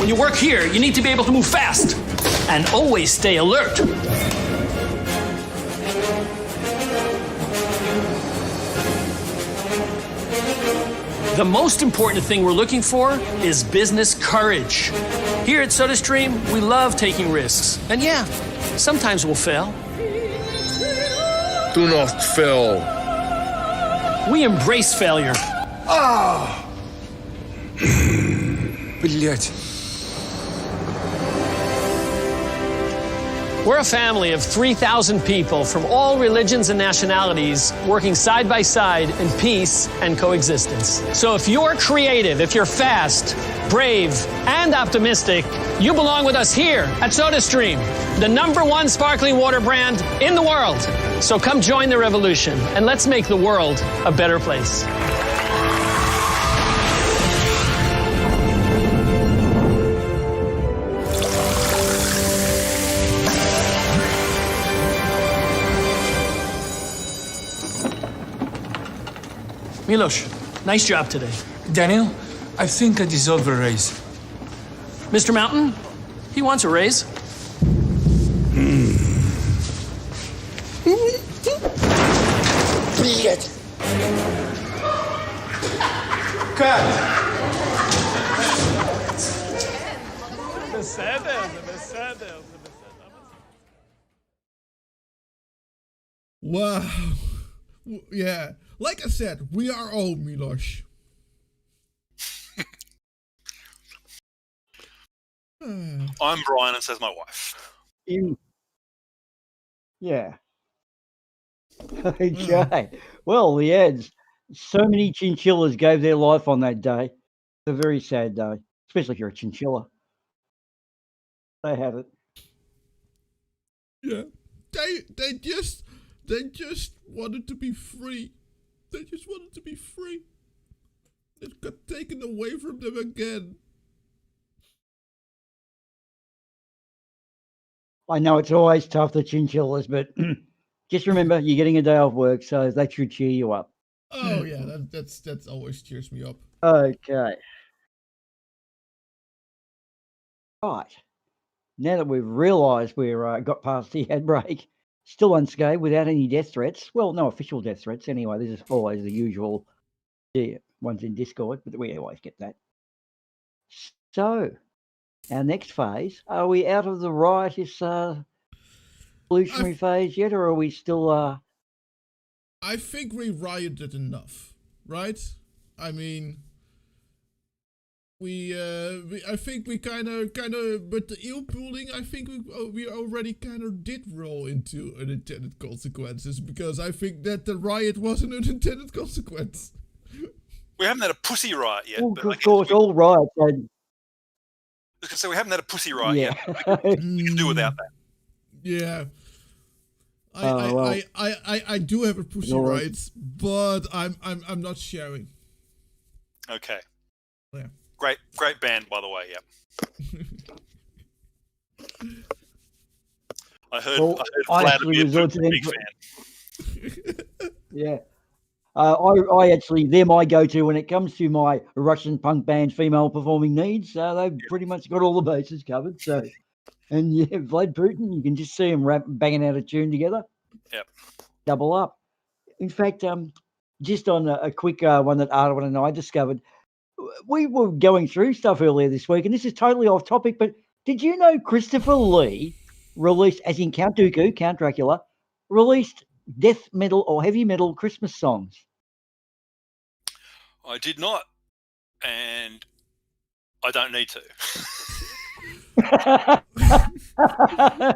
When you work here, you need to be able to move fast and always stay alert. The most important thing we're looking for is business courage. Here at SodaStream, we love taking risks. And yeah, sometimes we'll fail. Do not fail. We embrace failure. Блять. We're a family of 3,000 people from all religions and nationalities working side by side in peace and coexistence. So if you're creative, if you're fast, brave, and optimistic, you belong with us here at SodaStream, the #1 sparkling water brand in the world. So come join the revolution and let's make the world a better place. Milos, nice job today. Daniel, I think I deserve a raise. Mr. Mountain, he wants a raise. Блять. Wow. Yeah. Like I said, we are all Milos. I'm Brian, and says my wife. Yeah. Okay. Well, the ads. So many chinchillas gave their life on that day. It's a very sad day, especially if you're a chinchilla. They had it. Yeah. They just wanted to be free. They just wanted to be free. It got taken away from them again. I know it's always tough, the chinchillas, but just remember, you're getting a day off work, so that should cheer you up. Oh yeah, that's always cheers me up. Okay. Right. Now that we've realised we're got past the ad break, still unscathed without any death threats. Well, no official death threats anyway. This is always the usual ones in Discord, but we always get that. So, our next phase, are we out of the riotous evolutionary phase yet, or are we still... I think we rioted enough, right? I mean, I think we kind of, but the eel pooling, I think we already kind of did roll into unintended consequences, because I think that the riot was an unintended consequence. We haven't had a pussy riot yet. Well, but I of guess course, all riots. so we haven't had a pussy riot Yeah. yet. We can do without that. Yeah. Well. I do have a pussy No. rights, but I'm not sharing. Okay. Yeah. Great band, by the way. Yeah. I heard Vlad would be a big fan. Yeah. I actually, they're my go-to when it comes to my Russian punk band female performing needs. They've pretty much got all the bases covered. So, and yeah, Vlad Putin, you can just see them banging out a tune together. Yep. Double up. In fact, just on a quick one that Arwen and I discovered, we were going through stuff earlier this week, and this is totally off topic, but did you know Christopher Lee released, as in Count Dooku, Count Dracula, released death metal or heavy metal Christmas songs? I did not, and I don't need to.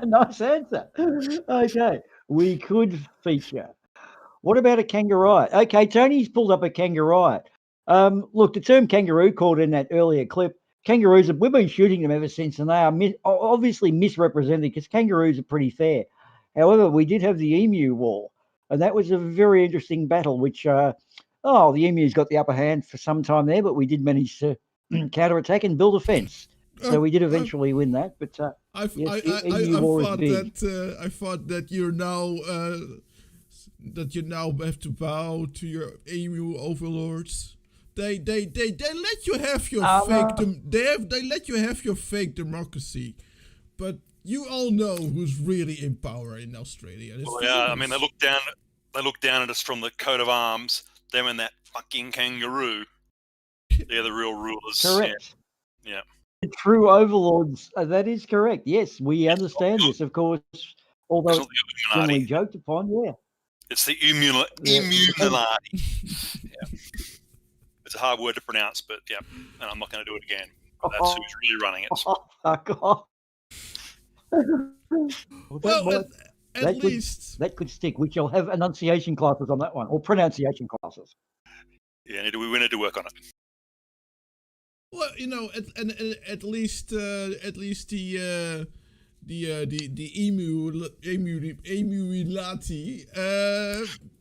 Nice answer. Okay, we could feature. What about a kangaroo? Okay, Tony's pulled up a kangaroo. Look, the term kangaroo called in that earlier clip, kangaroos, we've been shooting them ever since, and they are obviously misrepresented because kangaroos are pretty fair. However, we did have the emu war, and that was a very interesting battle, which, the emu's got the upper hand for some time there, but we did manage to counterattack and build a fence. So we did eventually win that, but I yes, emu war is big. I thought that you're now that you now have to bow to your emu overlords. They let you have your they let you have your fake democracy, but you all know who's really in power in Australia. Well, yeah, I mean they look down at us from the coat of arms. Them and that fucking kangaroo. They're the real rulers. Correct. Yeah. The true overlords. That is correct. Yes, we understand this, of course. Although it's generally joked upon, yeah. It's the Immunilati. Yeah. It's a hard word to pronounce, but yeah, and I'm not going to do it again. But that's who's really running it. Fuck off. Well, at least that could stick. We shall have enunciation classes on that one, or pronunciation classes. Yeah, we need to work on it. Well, you know, at least the Emuilati.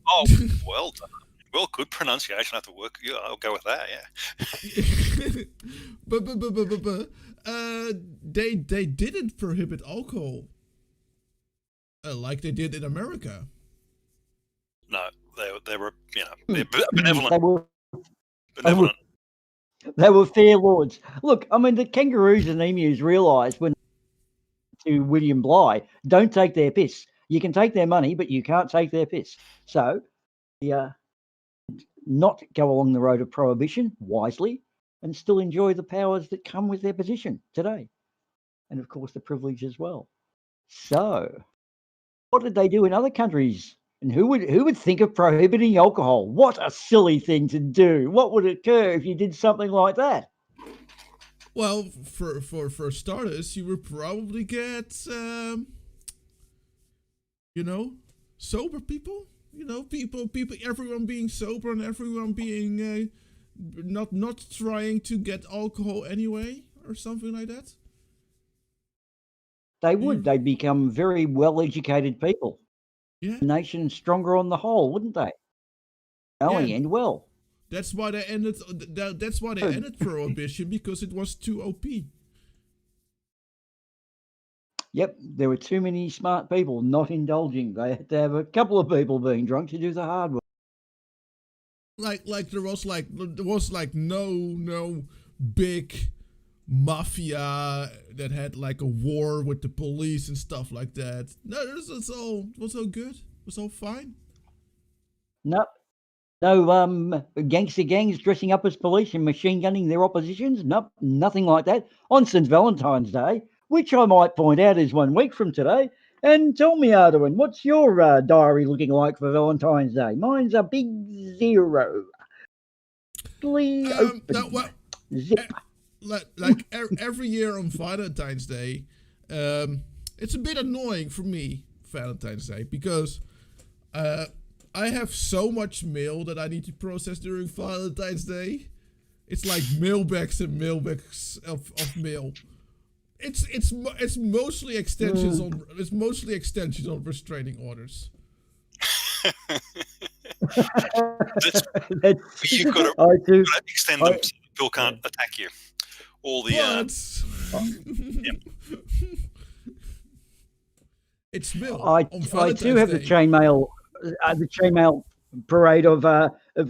Oh, well done. Well, good pronunciation. I have to work. Yeah, I'll go with that. Yeah. but they didn't prohibit alcohol like they did in America. No, they were they're benevolent. Benevolent. They were fair lords. Look, I mean, the kangaroos and emus realised when to William Bligh, don't take their piss. You can take their money, but you can't take their piss. So, not go along the road of prohibition wisely and still enjoy the powers that come with their position today. And, of course, the privilege as well. So, what did they do in other countries? And who would think of prohibiting alcohol? What a silly thing to do. What would occur if you did something like that? Well, for starters, you would probably get, sober people. People, everyone being sober and everyone being not trying to get alcohol anyway, or something like that. They would. They'd become very well-educated people. Yeah. The nation stronger on the whole, wouldn't they? And well. That's why they ended. That's why they ended prohibition, because it was too OP. Yep, there were too many smart people not indulging. They had to have a couple of people being drunk to do the hard work. Like there was no big mafia that had like a war with the police and stuff like that. No, this was all good. It was all fine. No, gangster gangs dressing up as police and machine gunning their oppositions. Nope, nothing like that. On St. Valentine's Day, which I might point out is 1 week from today. And tell me, Arduin, what's your diary looking like for Valentine's Day? Mine's a big 0. Zip. like every year on Valentine's Day, it's a bit annoying for me, Valentine's Day, because I have so much mail that I need to process during Valentine's Day. It's like mailbags and mailbags of mail. It's mostly extensions on restraining orders. You've got to extend them so Bill can't attack you. All the it's Bill. I do have the chainmail parade of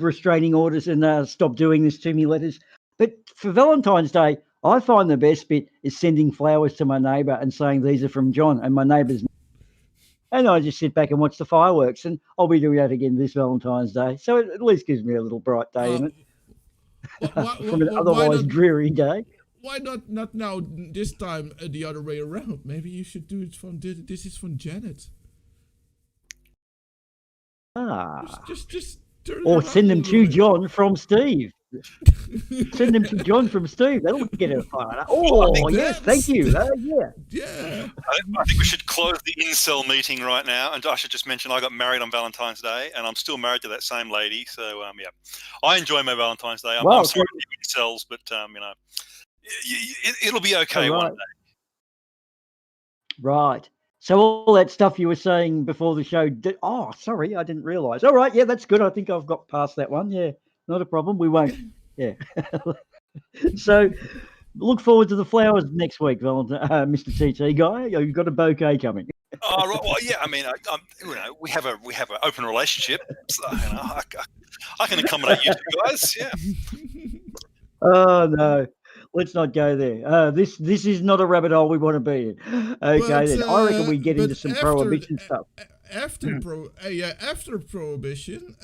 restraining orders and stop doing this to me letters. But for Valentine's Day, I find the best bit is sending flowers to my neighbour and saying these are from John, and my neighbour's. And I just sit back and watch the fireworks, and I'll be doing that again this Valentine's Day. So it at least gives me a little bright day in it from an otherwise dreary day. Why not now? This time the other way around. Maybe you should do it from this is from Janet. Just turn it or around send them a to little bit. John from Steve. Send them to John from Steve. That'll get it fired. Oh, yes, thank you. Yeah. I think we should close the incel meeting right now. And I should just mention I got married on Valentine's Day, and I'm still married to that same lady. So yeah, I enjoy my Valentine's Day. I'm sorry to you incels, but it'll be okay one day. Right. So all that stuff you were saying before the show. Sorry, I didn't realise. All right, yeah, that's good. I think I've got past that one. Yeah, not a problem. We won't. Yeah. So look forward to the flowers next week, Mr. TT guy. You've got a bouquet coming. Oh, right. Well, yeah. I mean, we have an open relationship, so I can accommodate you two guys. Yeah. Oh no. Let's not go there. This is not a rabbit hole we want to be in. Okay, then I reckon we get into some prohibition stuff. After prohibition,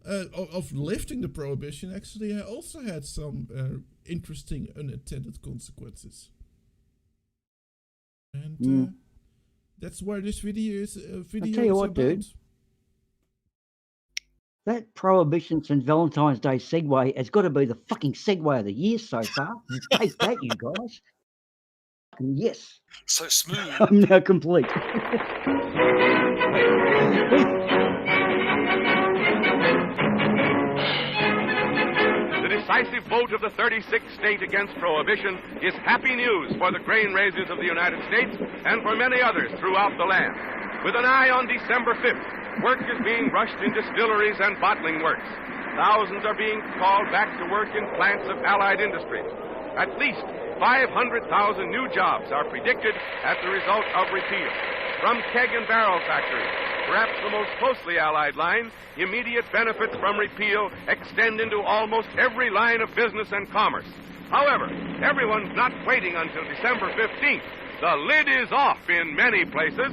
of lifting the prohibition, actually, I also had some interesting unintended consequences, and that's why this video is. I'll tell you what, dude. That Prohibition and Valentine's Day segue has got to be the fucking segue of the year so far. Take that, you guys. Yes. So smooth. I'm now complete. The decisive vote of the 36th state against prohibition is happy news for the grain raisers of the United States and for many others throughout the land. With an eye on December 5th, work is being rushed in distilleries and bottling works. Thousands are being called back to work in plants of allied industries. At least 500,000 new jobs are predicted as the result of repeal. From keg and barrel factories, perhaps the most closely allied line, immediate benefits from repeal extend into almost every line of business and commerce. However, everyone's not waiting until December 15th. The lid is off in many places,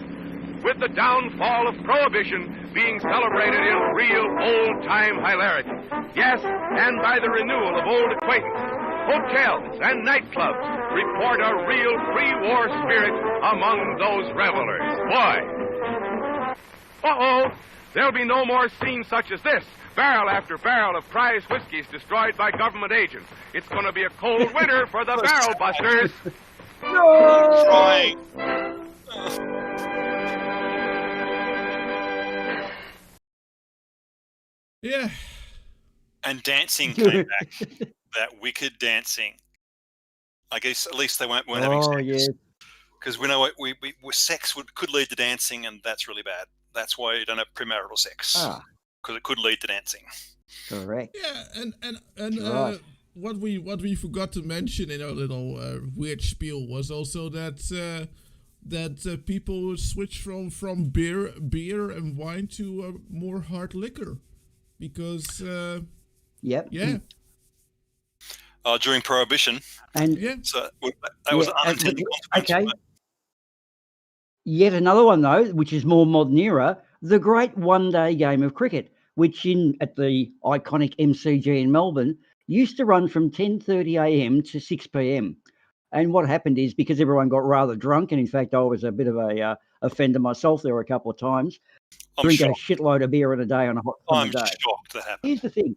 with the downfall of prohibition being celebrated in real old-time hilarity. Yes, and by the renewal of old acquaintance. Hotels and nightclubs report a real pre-war spirit among those revelers. Boy! Uh-oh! There'll be no more scenes such as this. Barrel after barrel of prize whiskeys destroyed by government agents. It's going to be a cold winter for the barrel busters. No! Trying. Yeah. And dancing came back. That wicked dancing. I guess at least they weren't having sex. Yeah. Because we know sex could lead to dancing, and that's really bad. That's why you don't have premarital sex. Because it could lead to dancing. Correct. Yeah, and right. what we forgot to mention in our little weird spiel was also that people switch from beer and wine to more hard liquor, because Yep. Yeah. During Prohibition. And so that was an unintended consequence. Okay. Yet another one though, which is more modern era, the great one-day game of cricket, which at the iconic MCG in Melbourne used to run from 10:30 a.m. to 6 p.m. And what happened is, because everyone got rather drunk, and in fact I was a bit of a offender myself there a couple of times, drink a shitload of beer in a day on a hot summer day. I'm shocked that happened. Here's the thing.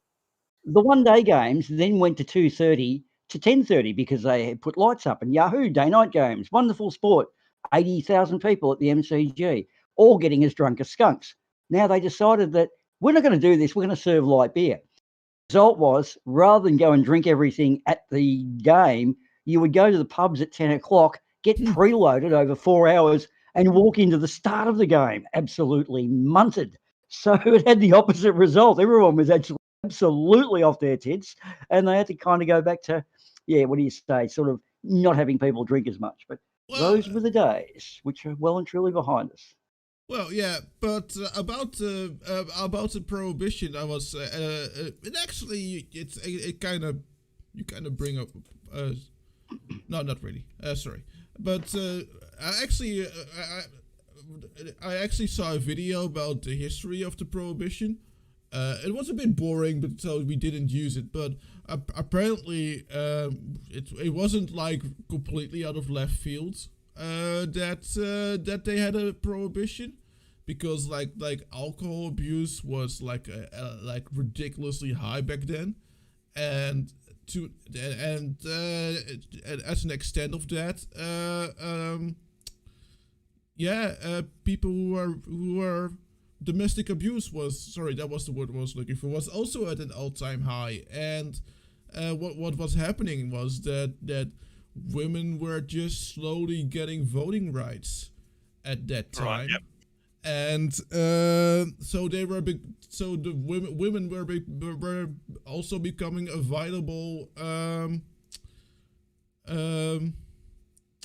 The one-day games then went to 2:30 to 10:30 because they had put lights up, and Yahoo day-night games, wonderful sport, 80,000 people at the MCG, all getting as drunk as skunks. Now they decided that we're not going to do this, we're going to serve light beer. Result was, rather than go and drink everything at the game, you would go to the pubs at 10 o'clock, get preloaded over 4 hours, and walk into the start of the game absolutely munted. So it had the opposite result. Everyone was actually absolutely off their tits, and they had to kind of go back to, what do you say, sort of not having people drink as much. But those were the days, which are well and truly behind us. Well, yeah, but about the prohibition, I was it actually it kind of you kind of bring up no, not really, sorry, but I actually saw a video about the history of the prohibition. It was a bit boring, but so we didn't use it. But apparently, it wasn't like completely out of left field that they had a prohibition, because like alcohol abuse was like ridiculously high back then, and as an extent of that, people who are domestic abuse that was the word I was looking for, was also at an all-time high. And what was happening was that women were just slowly getting voting rights at that time. Right, yep. And so they were so the women were also becoming a viable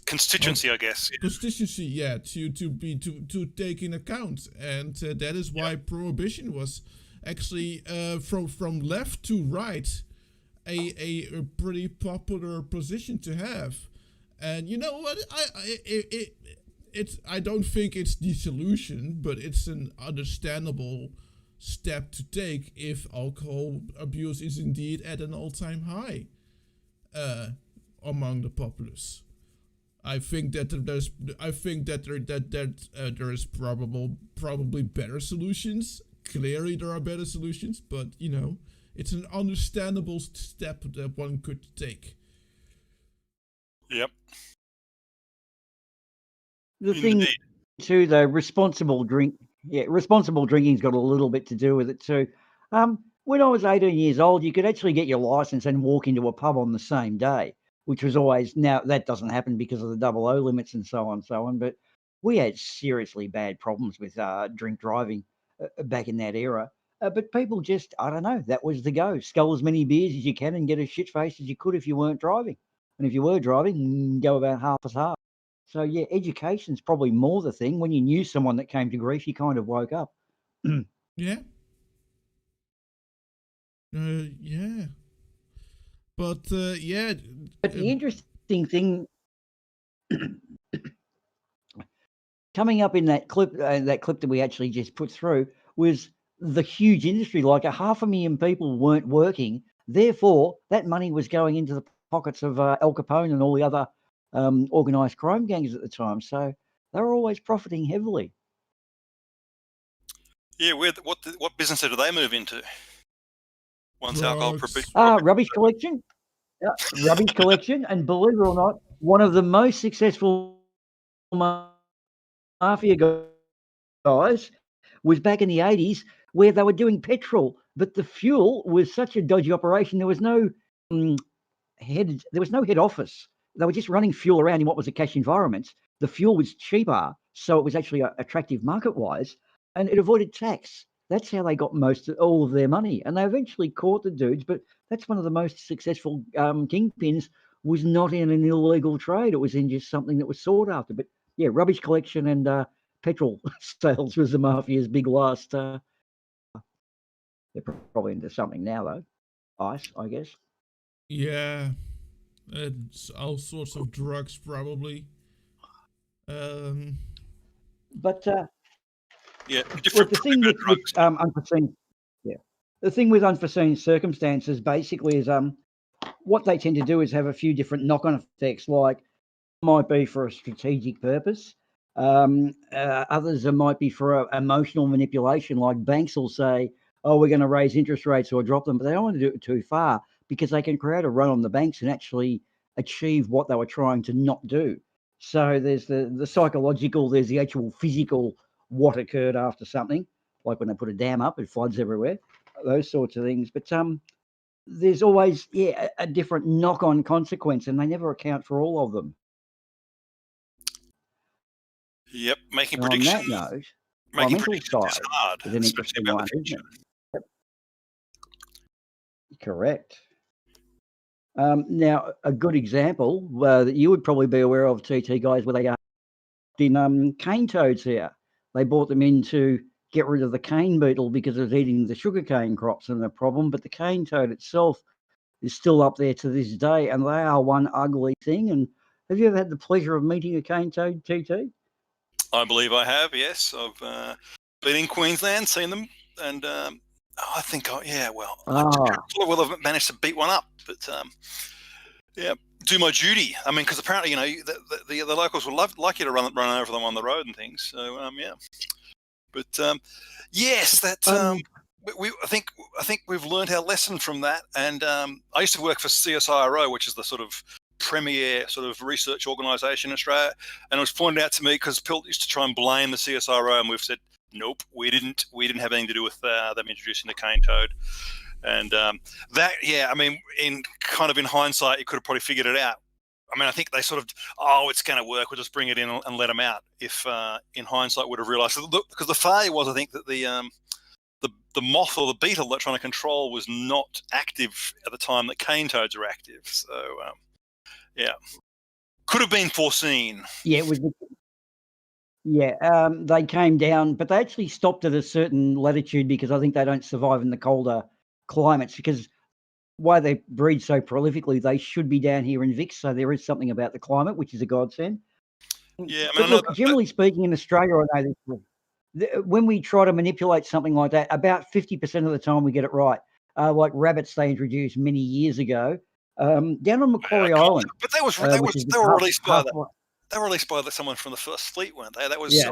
constituency, I guess. Constituency, yeah, to take in account, and that is why prohibition was actually from left to right a pretty popular position to have. And you know what, I don't think it's the solution, but it's an understandable step to take if alcohol abuse is indeed at an all-time high among the populace. I think that there is probably better solutions. Clearly, there are better solutions, but it's an understandable step that one could take. Yep. The thing too, though, responsible drinking's got a little bit to do with it too. When I was 18 years old, you could actually get your license and walk into a pub on the same day, which was always, now that doesn't happen because of the 00 limits and so on. But we had seriously bad problems with drink driving back in that era. But people just, I don't know, that was the go. Scull as many beers as you can and get as shit faced as you could if you weren't driving. And if you were driving, go about half as hard. So yeah, education's probably more the thing. When you knew someone that came to grief, you kind of woke up. Yeah. Yeah. But yeah. But the interesting thing coming up in that clip that we actually just put through was the huge industry. Like 500,000 people weren't working. Therefore, that money was going into the pockets of Al Capone and all the other organised crime gangs at the time. So they were always profiting heavily. Yeah, what business do they move into once alcohol rubbish collection. Rubbish collection, and believe it or not, one of the most successful mafia guys was back in the 80s, where they were doing petrol, but the fuel was such a dodgy operation. There was no head office. They were just running fuel around in what was a cash environment. The fuel was cheaper, so it was actually attractive market-wise, and it avoided tax. That's how they got all of their money, and they eventually caught the dudes. But that's one of the most successful kingpins. Was not in an illegal trade; it was in just something that was sought after. But yeah, rubbish collection and petrol sales was the mafia's big last. They're probably into something now, though. Ice, I guess. Yeah, it's all sorts of drugs, probably. But yeah, the thing with unforeseen, the thing with unforeseen circumstances basically is what they tend to do is have a few different knock-on effects. Like might be for a strategic purpose. Others might be for emotional manipulation. Like banks will say, "Oh, we're going to raise interest rates or drop them," but they don't want to do it too far because they can create a run on the banks and actually achieve what they were trying to not do. So there's the psychological, there's the actual physical, what occurred after something, like when they put a dam up, it floods everywhere, those sorts of things. But there's always, a different knock-on consequence, and they never account for all of them. Yep, making And on predictions. that note, Making environmental predictions is side hard, is an especially interesting about one, the isn't future. it? Yep. Correct. Now, a good example that you would probably be aware of, TT guys, where they are in cane toads here. They brought them in to get rid of the cane beetle because it was eating the sugarcane crops and the problem. But the cane toad itself is still up there to this day, and they are one ugly thing. And have you ever had the pleasure of meeting a cane toad, TT? I believe I have, yes. I've been in Queensland, seen them, and I think, I will have managed to beat one up, but yeah, do my duty. I mean, because apparently, the locals would like you to run over them on the road and things. So yeah, but yes, that I think we've learned our lesson from that. And I used to work for CSIRO, which is the sort of premier sort of research organisation in Australia, and it was pointed out to me because Pilt used to try and blame the CSIRO, and we've said nope, we didn't have anything to do with them introducing the cane toad. And I mean, in hindsight, you could have probably figured it out. I mean, I think they sort of, it's going to work, we'll just bring it in and let them out. If in hindsight would have realised, because the failure was, I think, that the moth or the beetle they're trying to control was not active at the time that cane toads are active. So yeah, could have been foreseen. Yeah, it was. Yeah, they came down, but they actually stopped at a certain latitude because I think they don't survive in the colder climates, because why they breed so prolifically, they should be down here in Vic, so there is something about the climate, which is a godsend. Yeah, I mean, But look, generally speaking, in Australia, I know this, when we try to manipulate something like that, about 50% of the time we get it right. Like rabbits they introduced many years ago, down on Macquarie Island. But they were released by someone from the First Fleet, weren't they? That was yeah.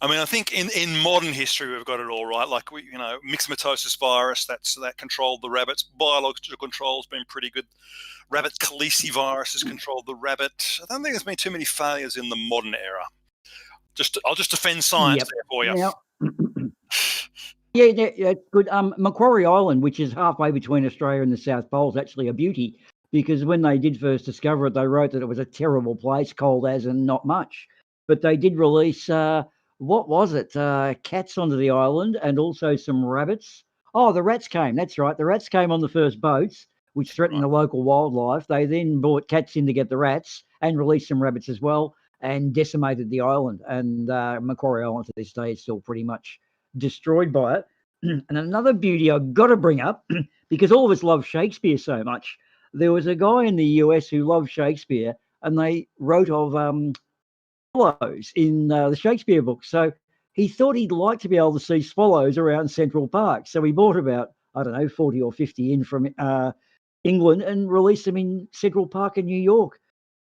I mean, I think in modern history we've got it all right. Like myxomatosis virus that controlled the rabbits. Biological control's been pretty good. Rabbit Khaleesi virus has controlled the rabbit. I don't think there's been too many failures in the modern era. I'll just defend science there for you. Now, yeah, good. Macquarie Island, which is halfway between Australia and the South Pole, is actually a beauty, because when they did first discover it, they wrote that it was a terrible place, cold as and not much. But they did release, what was it? Cats onto the island and also some rabbits. Oh, the rats came. That's right. The rats came on the first boats, which threatened the local wildlife. They then brought cats in to get the rats and released some rabbits as well and decimated the island. And Macquarie Island to this day is still pretty much destroyed by it. And another beauty I've got to bring up, because all of us love Shakespeare so much, there was a guy in the US who loved Shakespeare, and they wrote of swallows in the Shakespeare book. So he thought he'd like to be able to see swallows around Central Park. So he bought about, 40 or 50 in from England and released them in Central Park in New York.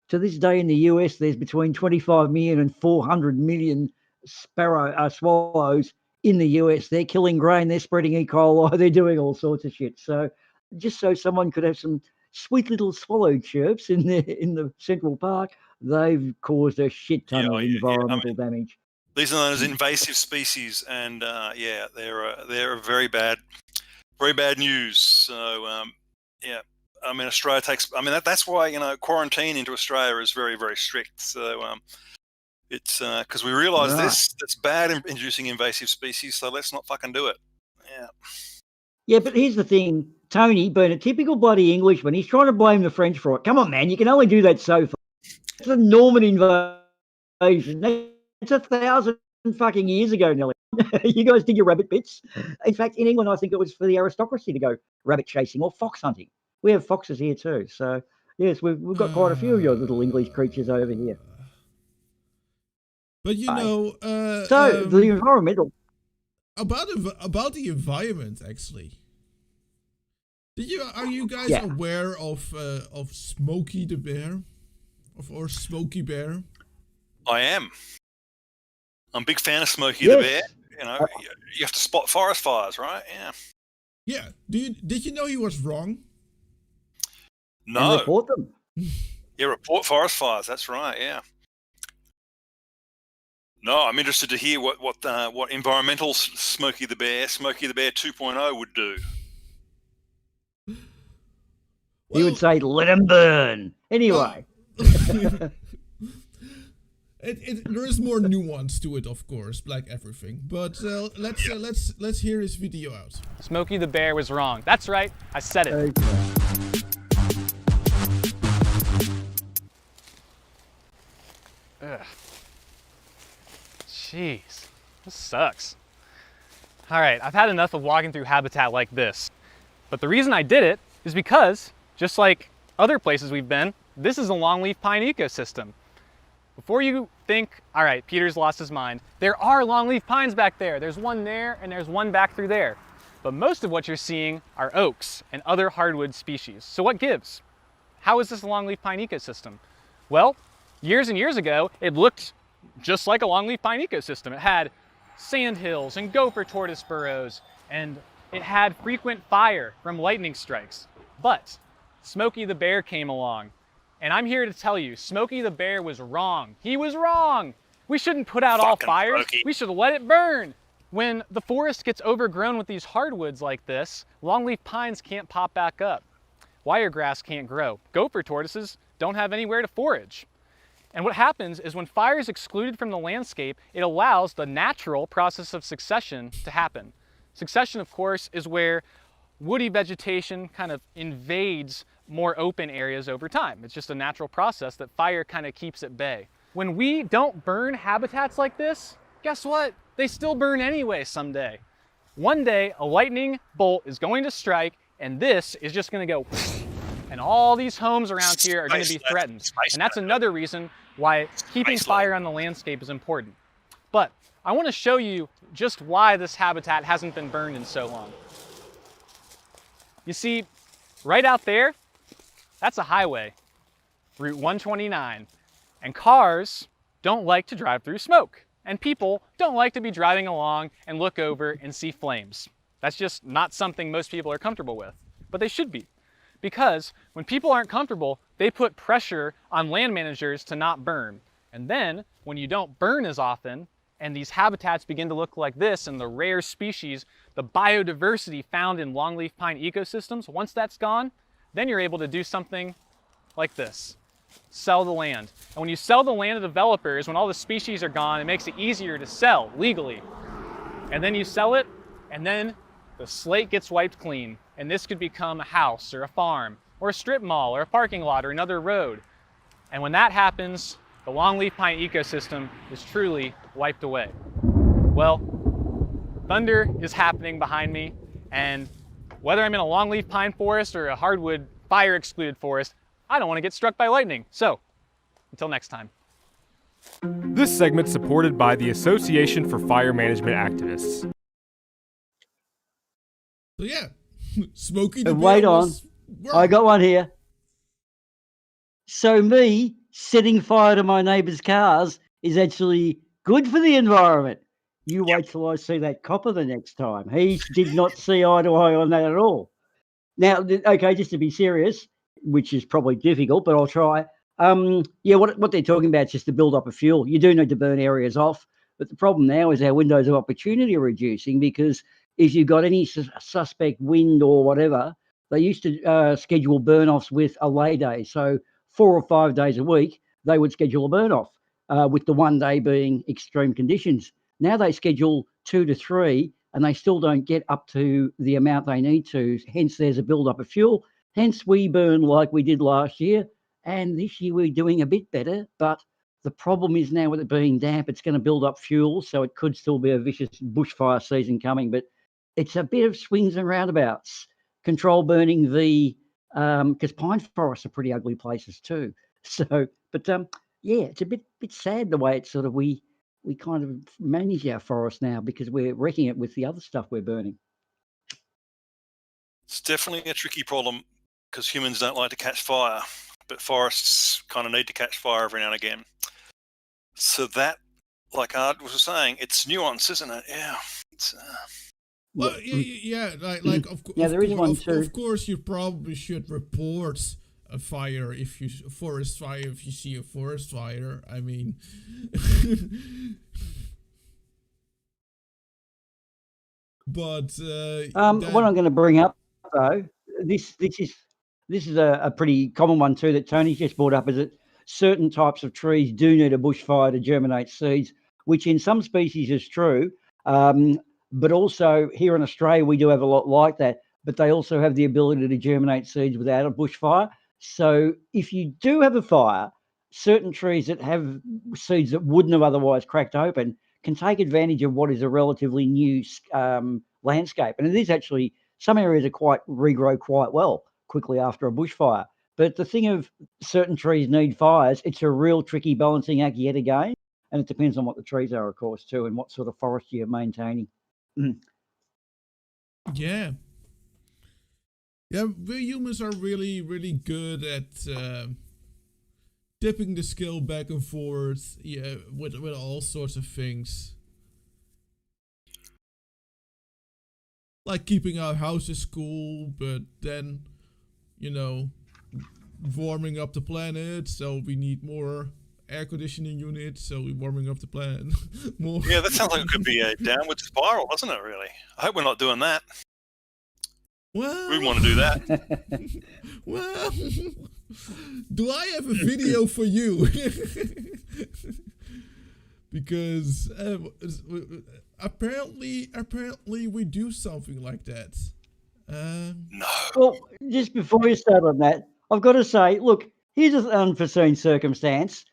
To this day in the US, there's between 25 million and 400 million swallows in the US. They're killing grain, they're spreading E. coli, they're doing all sorts of shit. So just so someone could have some sweet little swallow chirps in the Central Park, they've caused a shit ton of environmental damage. These are known as invasive species, and they're very bad news. So yeah. I mean, Australia takes. I mean, that's why quarantine into Australia is very, very strict. So it's because we realise that's bad in introducing invasive species. So let's not fucking do it. Yeah. Yeah, but here's the thing, Tony, being a typical bloody Englishman, he's trying to blame the French for it. Come on, man, you can only do that so far. It's a Norman invasion. It's 1,000 fucking years ago, Nelly. You guys did your rabbit bits. In fact, in England, I think it was for the aristocracy to go rabbit chasing or fox hunting. We have foxes here too, so yes, we've got quite a few of your little English creatures over here. But so the environmental about the environment, actually. Are you guys aware of Smokey the Bear, or Smokey Bear? I am. I'm a big fan of Smokey the Bear. You have to spot forest fires, right? Yeah. Yeah. Did you know he was wrong? No. And report them. Yeah, report forest fires. That's right. Yeah. No, I'm interested to hear what environmental Smokey the Bear 2.0 would do. He would say, "Let him burn." Anyway. There is more nuance to it, of course, like everything. But let's hear his video out. Smokey the Bear was wrong. That's right. I said it. Okay. Ugh. Jeez, this sucks. All right, I've had enough of walking through habitat like this. But the reason I did it is because, just like other places we've been, this is a longleaf pine ecosystem. Before you think, all right, Peter's lost his mind, there are longleaf pines back there. There's one there and there's one back through there. But most of what you're seeing are oaks and other hardwood species. So what gives? How is this a longleaf pine ecosystem? Well, years and years ago, it looked just like a longleaf pine ecosystem. It had sandhills and gopher tortoise burrows, and it had frequent fire from lightning strikes. But Smokey the Bear came along, and I'm here to tell you, Smokey the Bear was wrong. He was wrong. We shouldn't put out all fires. We should let it burn. When the forest gets overgrown with these hardwoods like this, longleaf pines can't pop back up. Wiregrass can't grow. Gopher tortoises don't have anywhere to forage. And what happens is when fire is excluded from the landscape, it allows the natural process of succession to happen. Succession, of course, is where woody vegetation kind of invades more open areas over time. It's just a natural process that fire kind of keeps at bay. When we don't burn habitats like this, guess what? They still burn anyway someday. One day, a lightning bolt is going to strike, and this is just going to go, and all these homes around here are going to be threatened. And that's another reason why keeping fire on the landscape is important. But I want to show you just why this habitat hasn't been burned in so long. You see, right out there, that's a highway, Route 129. And cars don't like to drive through smoke. And people don't like to be driving along and look over and see flames. That's just not something most people are comfortable with, but they should be. Because when people aren't comfortable, they put pressure on land managers to not burn. And then when you don't burn as often, and these habitats begin to look like this, and the rare species, the biodiversity found in longleaf pine ecosystems, once that's gone, then you're able to do something like this. Sell the land. And when you sell the land to developers, when all the species are gone, it makes it easier to sell legally. And then you sell it, and then the slate gets wiped clean. And this could become a house or a farm or a strip mall or a parking lot or another road. And when that happens, the longleaf pine ecosystem is truly wiped away. Well, thunder is happening behind me, and whether I'm in a longleaf pine forest or a hardwood fire excluded forest, I don't want to get struck by lightning. So, until next time. This segment supported by the Association for Fire Management Activists. So yeah, Smokey the Bear. Wait on, I got one here. So me setting fire to my neighbour's cars is actually good for the environment. You wait till I see that copper the next time. He did not see eye to eye on that at all. Now, okay, just to be serious, which is probably difficult, but I'll try. Yeah, what they're talking about is just the build up of fuel. You do need to burn areas off, but the problem now is our windows of opportunity are reducing because if you've got any suspect wind or whatever, they used to schedule burn-offs with a lay day. So 4 or 5 days a week, they would schedule a burn-off, with the one day being extreme conditions. Now they schedule 2 to 3, and they still don't get up to the amount they need to. Hence, there's a build-up of fuel. Hence, we burn like we did last year. And this year we're doing a bit better, but the problem is now with it being damp, it's going to build up fuel, so it could still be a vicious bushfire season coming. But it's a bit of swings and roundabouts. Control burning because pine forests are pretty ugly places too. So, but yeah, it's a bit sad the way it's sort of we kind of manage our forest now because we're wrecking it with the other stuff we're burning. It's definitely a tricky problem because humans don't like to catch fire, but forests kind of need to catch fire every now and again. So that, like Art was saying, it's nuance, isn't it? Yeah. Well, yeah, like there is one too. Of course, you probably should report a fire if you forest fire if you see a forest fire. I mean, but what I'm going to bring up though, this is a pretty common one too that Tony's just brought up, is that certain types of trees do need a bushfire to germinate seeds, which in some species is true. But also here in Australia, we do have a lot like that, but they also have the ability to germinate seeds without a bushfire. So if you do have a fire, certain trees that have seeds that wouldn't have otherwise cracked open can take advantage of what is a relatively new landscape. And it is actually, some areas are regrow quite well quickly after a bushfire. But the thing of certain trees need fires, it's a real tricky balancing act yet again. And it depends on what the trees are, of course, too, and what sort of forest you're maintaining. Yeah. Yeah, we humans are really, really good at dipping the scale back and forth, with all sorts of things. Like keeping our houses cool, but then, warming up the planet, so we need more air conditioning units, so we're warming up the planet more. Yeah, that sounds like it could be a downward spiral, doesn't it, really? I hope we're not doing that. Well, we want to do that. Well, do I have a video for you? Because apparently we do something like that. No. Well, just before you start on that, I've got to say, look, here's an unforeseen circumstance.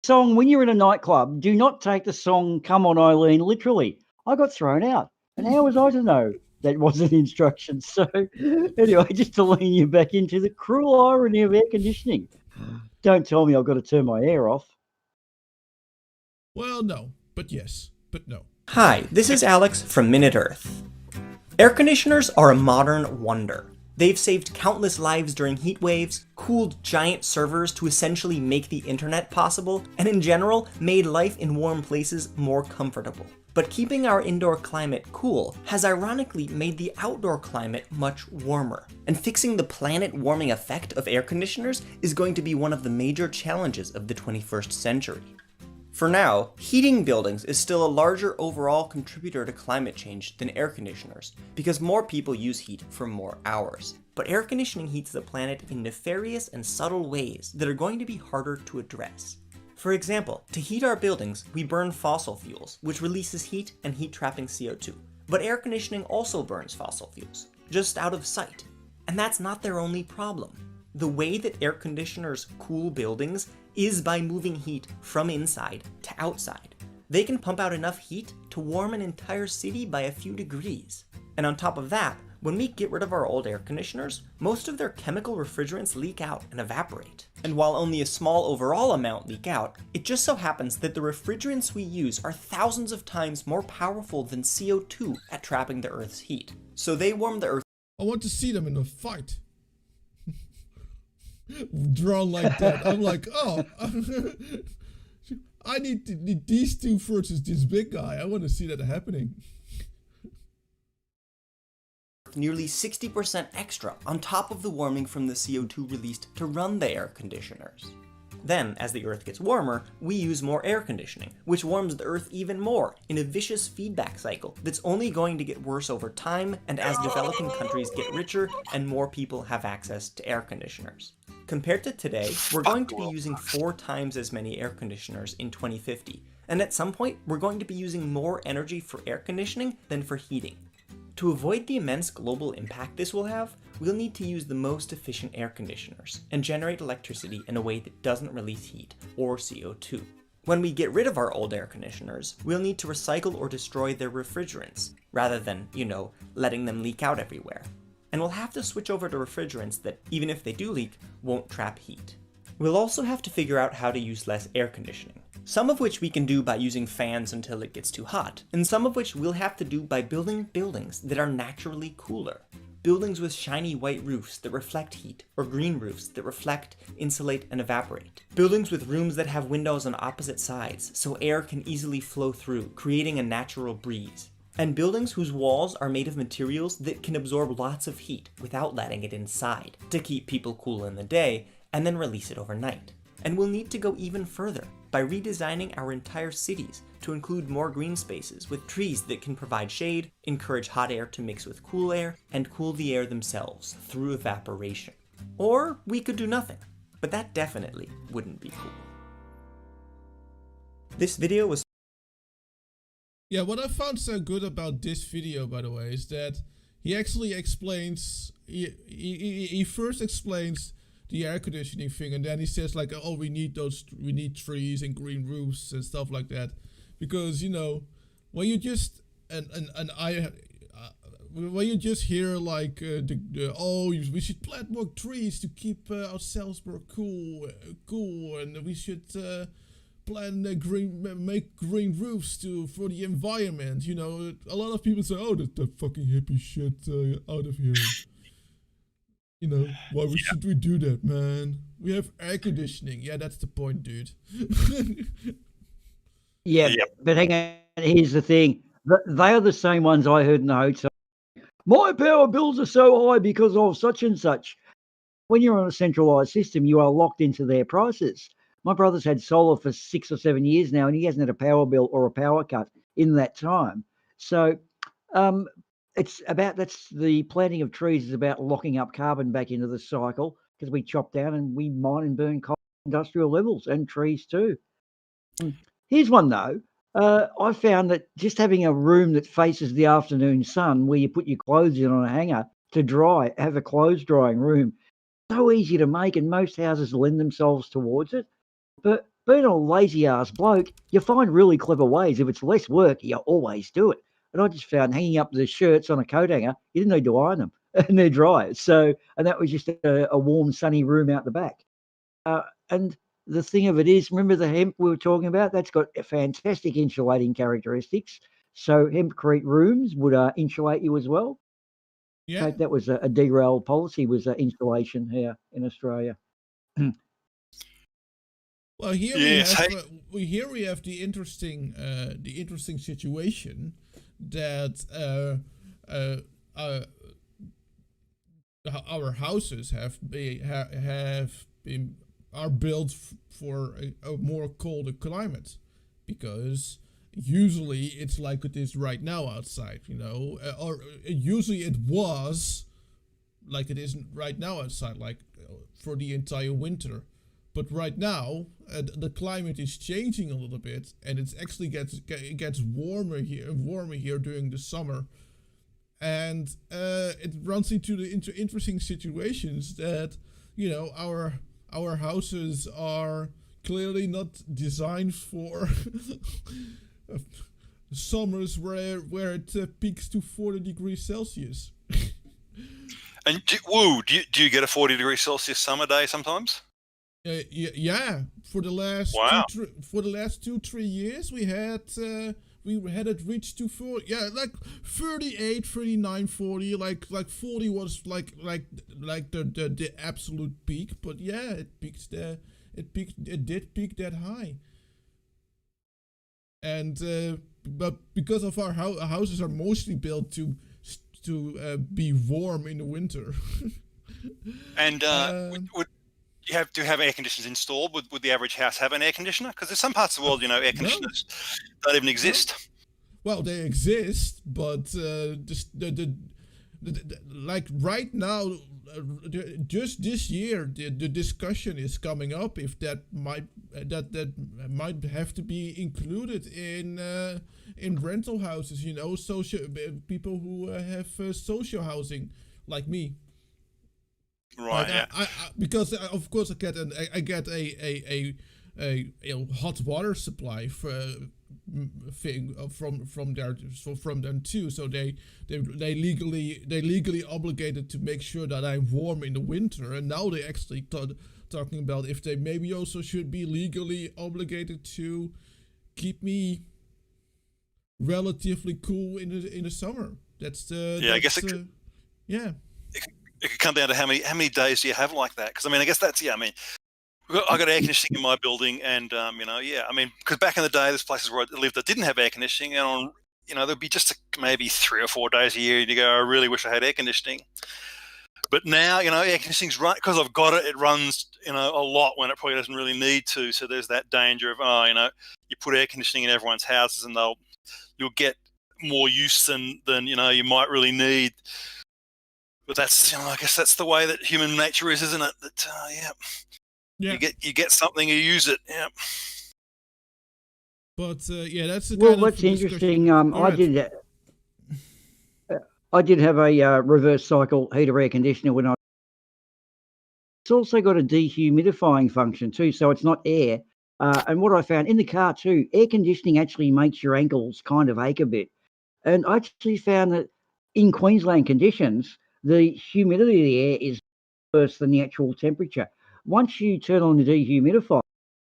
Song, when you're in a nightclub, do not take the song Come On Eileen literally. I got thrown out. And how was I to know that wasn't instruction? So anyway, just to lean you back into the cruel irony of air conditioning. Don't tell me I've got to turn my air off. Well, no, but yes, but no. Hi, this is Alex from Minute Earth. Air conditioners are a modern wonder. They've saved countless lives during heat waves, cooled giant servers to essentially make the internet possible, and in general, made life in warm places more comfortable. But keeping our indoor climate cool has ironically made the outdoor climate much warmer. And fixing the planet warming effect of air conditioners is going to be one of the major challenges of the 21st century. For now, heating buildings is still a larger overall contributor to climate change than air conditioners, because more people use heat for more hours. But air conditioning heats the planet in nefarious and subtle ways that are going to be harder to address. For example, to heat our buildings, we burn fossil fuels, which releases heat and heat-trapping CO2. But air conditioning also burns fossil fuels, just out of sight. And that's not their only problem. The way that air conditioners cool buildings is by moving heat from inside to outside. They can pump out enough heat to warm an entire city by a few degrees. And on top of that, when we get rid of our old air conditioners, most of their chemical refrigerants leak out and evaporate. And while only a small overall amount leak out, it just so happens that the refrigerants we use are thousands of times more powerful than CO2 at trapping the Earth's heat. So they warm the Earth. I want to see them in a fight. Drawn like that. I'm like, oh, I need these two versus this big guy. I want to see that happening. Nearly 60% extra on top of the warming from the CO2 released to run the air conditioners. Then, as the Earth gets warmer, we use more air conditioning, which warms the Earth even more in a vicious feedback cycle that's only going to get worse over time and as developing countries get richer and more people have access to air conditioners. Compared to today, we're going to be using 4 times as many air conditioners in 2050, and at some point, we're going to be using more energy for air conditioning than for heating. To avoid the immense global impact this will have, we'll need to use the most efficient air conditioners and generate electricity in a way that doesn't release heat or CO2. When we get rid of our old air conditioners, we'll need to recycle or destroy their refrigerants, rather than, letting them leak out everywhere. And we'll have to switch over to refrigerants that, even if they do leak, won't trap heat. We'll also have to figure out how to use less air conditioning. Some of which we can do by using fans until it gets too hot, and some of which we'll have to do by building buildings that are naturally cooler. Buildings with shiny white roofs that reflect heat, or green roofs that reflect, insulate, and evaporate. Buildings with rooms that have windows on opposite sides, so air can easily flow through, creating a natural breeze. and buildings whose walls are made of materials that can absorb lots of heat without letting it inside to keep people cool in the day and then release it overnight. And we'll need to go even further by redesigning our entire cities to include more green spaces with trees that can provide shade, encourage hot air to mix with cool air, and cool the air themselves through evaporation. Or we could do nothing, but that definitely wouldn't be cool. This video was... Yeah, what I found so good about this video, by the way, is that he actually explains, he first explains the air conditioning thing, and then he says like, oh, we need trees and green roofs and stuff like that, because you know, when you just when you just hear like we should plant more trees to keep ourselves more cool, and we should make green roofs for the environment. You know, a lot of people say, oh, that fucking hippie shit out of here. You know, why should we do that, man? We have air conditioning. Yeah, that's the point, dude. Yeah, but hang on, here's the thing. They are the same ones I heard in the hotel. My power bills are so high because of such and such. When you're on a centralised system, you are locked into their prices. My brother's had solar for 6 or 7 years now, and he hasn't had a power bill or a power cut in that time. So that's the planting of trees is about locking up carbon back into the cycle, because we chop down and we mine and burn coal at industrial levels, and trees too. Here's one though. I found that just having a room that faces the afternoon sun where you put your clothes in on a hanger to dry, have a clothes drying room, so easy to make, and most houses lend themselves towards it. But being a lazy ass bloke, you find really clever ways. If it's less work, you always do it. And I just found hanging up the shirts on a coat hanger, you didn't need to iron them, and they're dry. So, and that was just a warm, sunny room out the back. And the thing of it is, remember the hemp we were talking about? That's got fantastic insulating characteristics. So hempcrete rooms would insulate you as well. Yeah, That was a derailed policy, was insulation here in Australia. Well, here we have the interesting situation that our houses are built for a more colder climate, because usually it's like it is right now outside, you know, or usually it was like it isn't right now outside, like for the entire winter. But right now, the climate is changing a little bit, and it actually gets warmer here during the summer, and it runs into interesting situations that, you know, our houses are clearly not designed for summers where it peaks to 40 degrees Celsius. And do you get a 40 degrees Celsius summer day sometimes? Yeah, for the last 2-3 years we had it reached to 40, like 38, 39, 40, like 40 was like the absolute peak, but yeah, it did peak that high. And but because of our houses are mostly built to be warm in the winter. And do you have air conditioners installed? Would the average house have an air conditioner? Because there's some parts of the world, you know, air conditioners don't even exist. Well, they exist, but like right now, just this year, the discussion is coming up if that might have to be included in rental houses. You know, people who have social housing, like me. Right. Yeah. I because of course I get a hot water supply from them too. So they legally obligated to make sure that I'm warm in the winter. And now they actually talking about if they maybe also should be legally obligated to keep me relatively cool in the summer. I guess it could. Yeah. It could come down to how many days do you have like that? Because I mean, I guess that's I got air conditioning in my building, and because back in the day, there's places where I lived that didn't have air conditioning, and on there'd be just maybe 3 or 4 days a year you go, I really wish I had air conditioning. But now, air conditioning's run because I've got it. It runs, a lot when it probably doesn't really need to. So there's that danger of, you put air conditioning in everyone's houses and you'll get more use than you might really need. But that's, I guess that's the way that human nature is, isn't it? That Yeah. You get something, you use it. Yeah. But that's the Well, kind of that's interesting. discussion. I did have a reverse cycle heater air conditioner when It's also got a dehumidifying function too, so it's not air. And what I found in the car too, air conditioning actually makes your ankles kind of ache a bit. And I actually found that in Queensland conditions, the humidity of the air is worse than the actual temperature. Once you turn on the dehumidifier,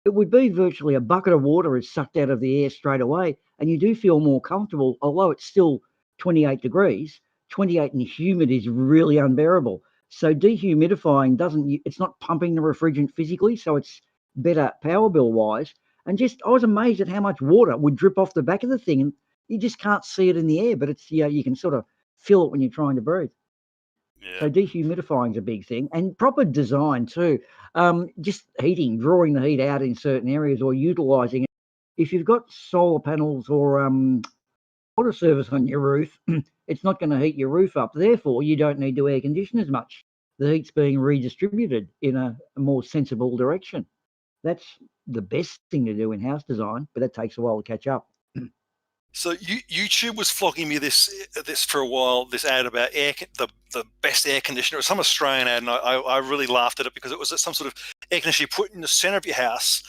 it would be virtually a bucket of water is sucked out of the air straight away, and you do feel more comfortable, although it's still 28 degrees. 28 and humid is really unbearable. So dehumidifying it's not pumping the refrigerant physically, so it's better power bill wise. And I was amazed at how much water would drip off the back of the thing, and you just can't see it in the air, but it's you can sort of feel it when you're trying to breathe. Yeah. So dehumidifying is a big thing, and proper design too. Just heating, drawing the heat out in certain areas, or utilising it. If you've got solar panels or water service on your roof, it's not going to heat your roof up. Therefore, you don't need to air condition as much. The heat's being redistributed in a more sensible direction. That's the best thing to do in house design, but that takes a while to catch up. So YouTube was flogging me this for a while. This ad about the best air conditioner. It was some Australian ad, and I really laughed at it because it was some sort of air conditioner you put in the center of your house.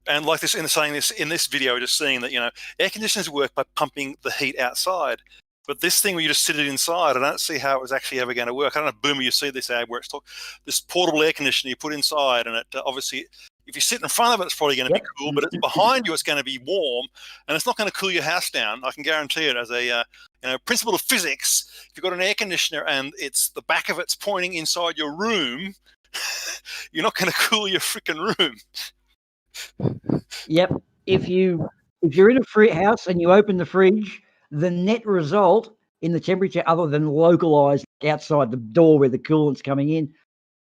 And like this, in this video, we're just seeing that air conditioners work by pumping the heat outside. But this thing where you just sit it inside, I don't see how it was actually ever going to work. I don't know, Boomer, you see this ad where it's this portable air conditioner you put inside, and it obviously, if you sit in front of it, it's probably going to be cool, but it's behind you, it's going to be warm, and it's not going to cool your house down. I can guarantee it as a principle of physics. If you've got an air conditioner and the back of it's pointing inside your room, you're not going to cool your freaking room. Yep. If you're in a house and you open the fridge, the net result in the temperature, other than localized outside the door where the coolant's coming in,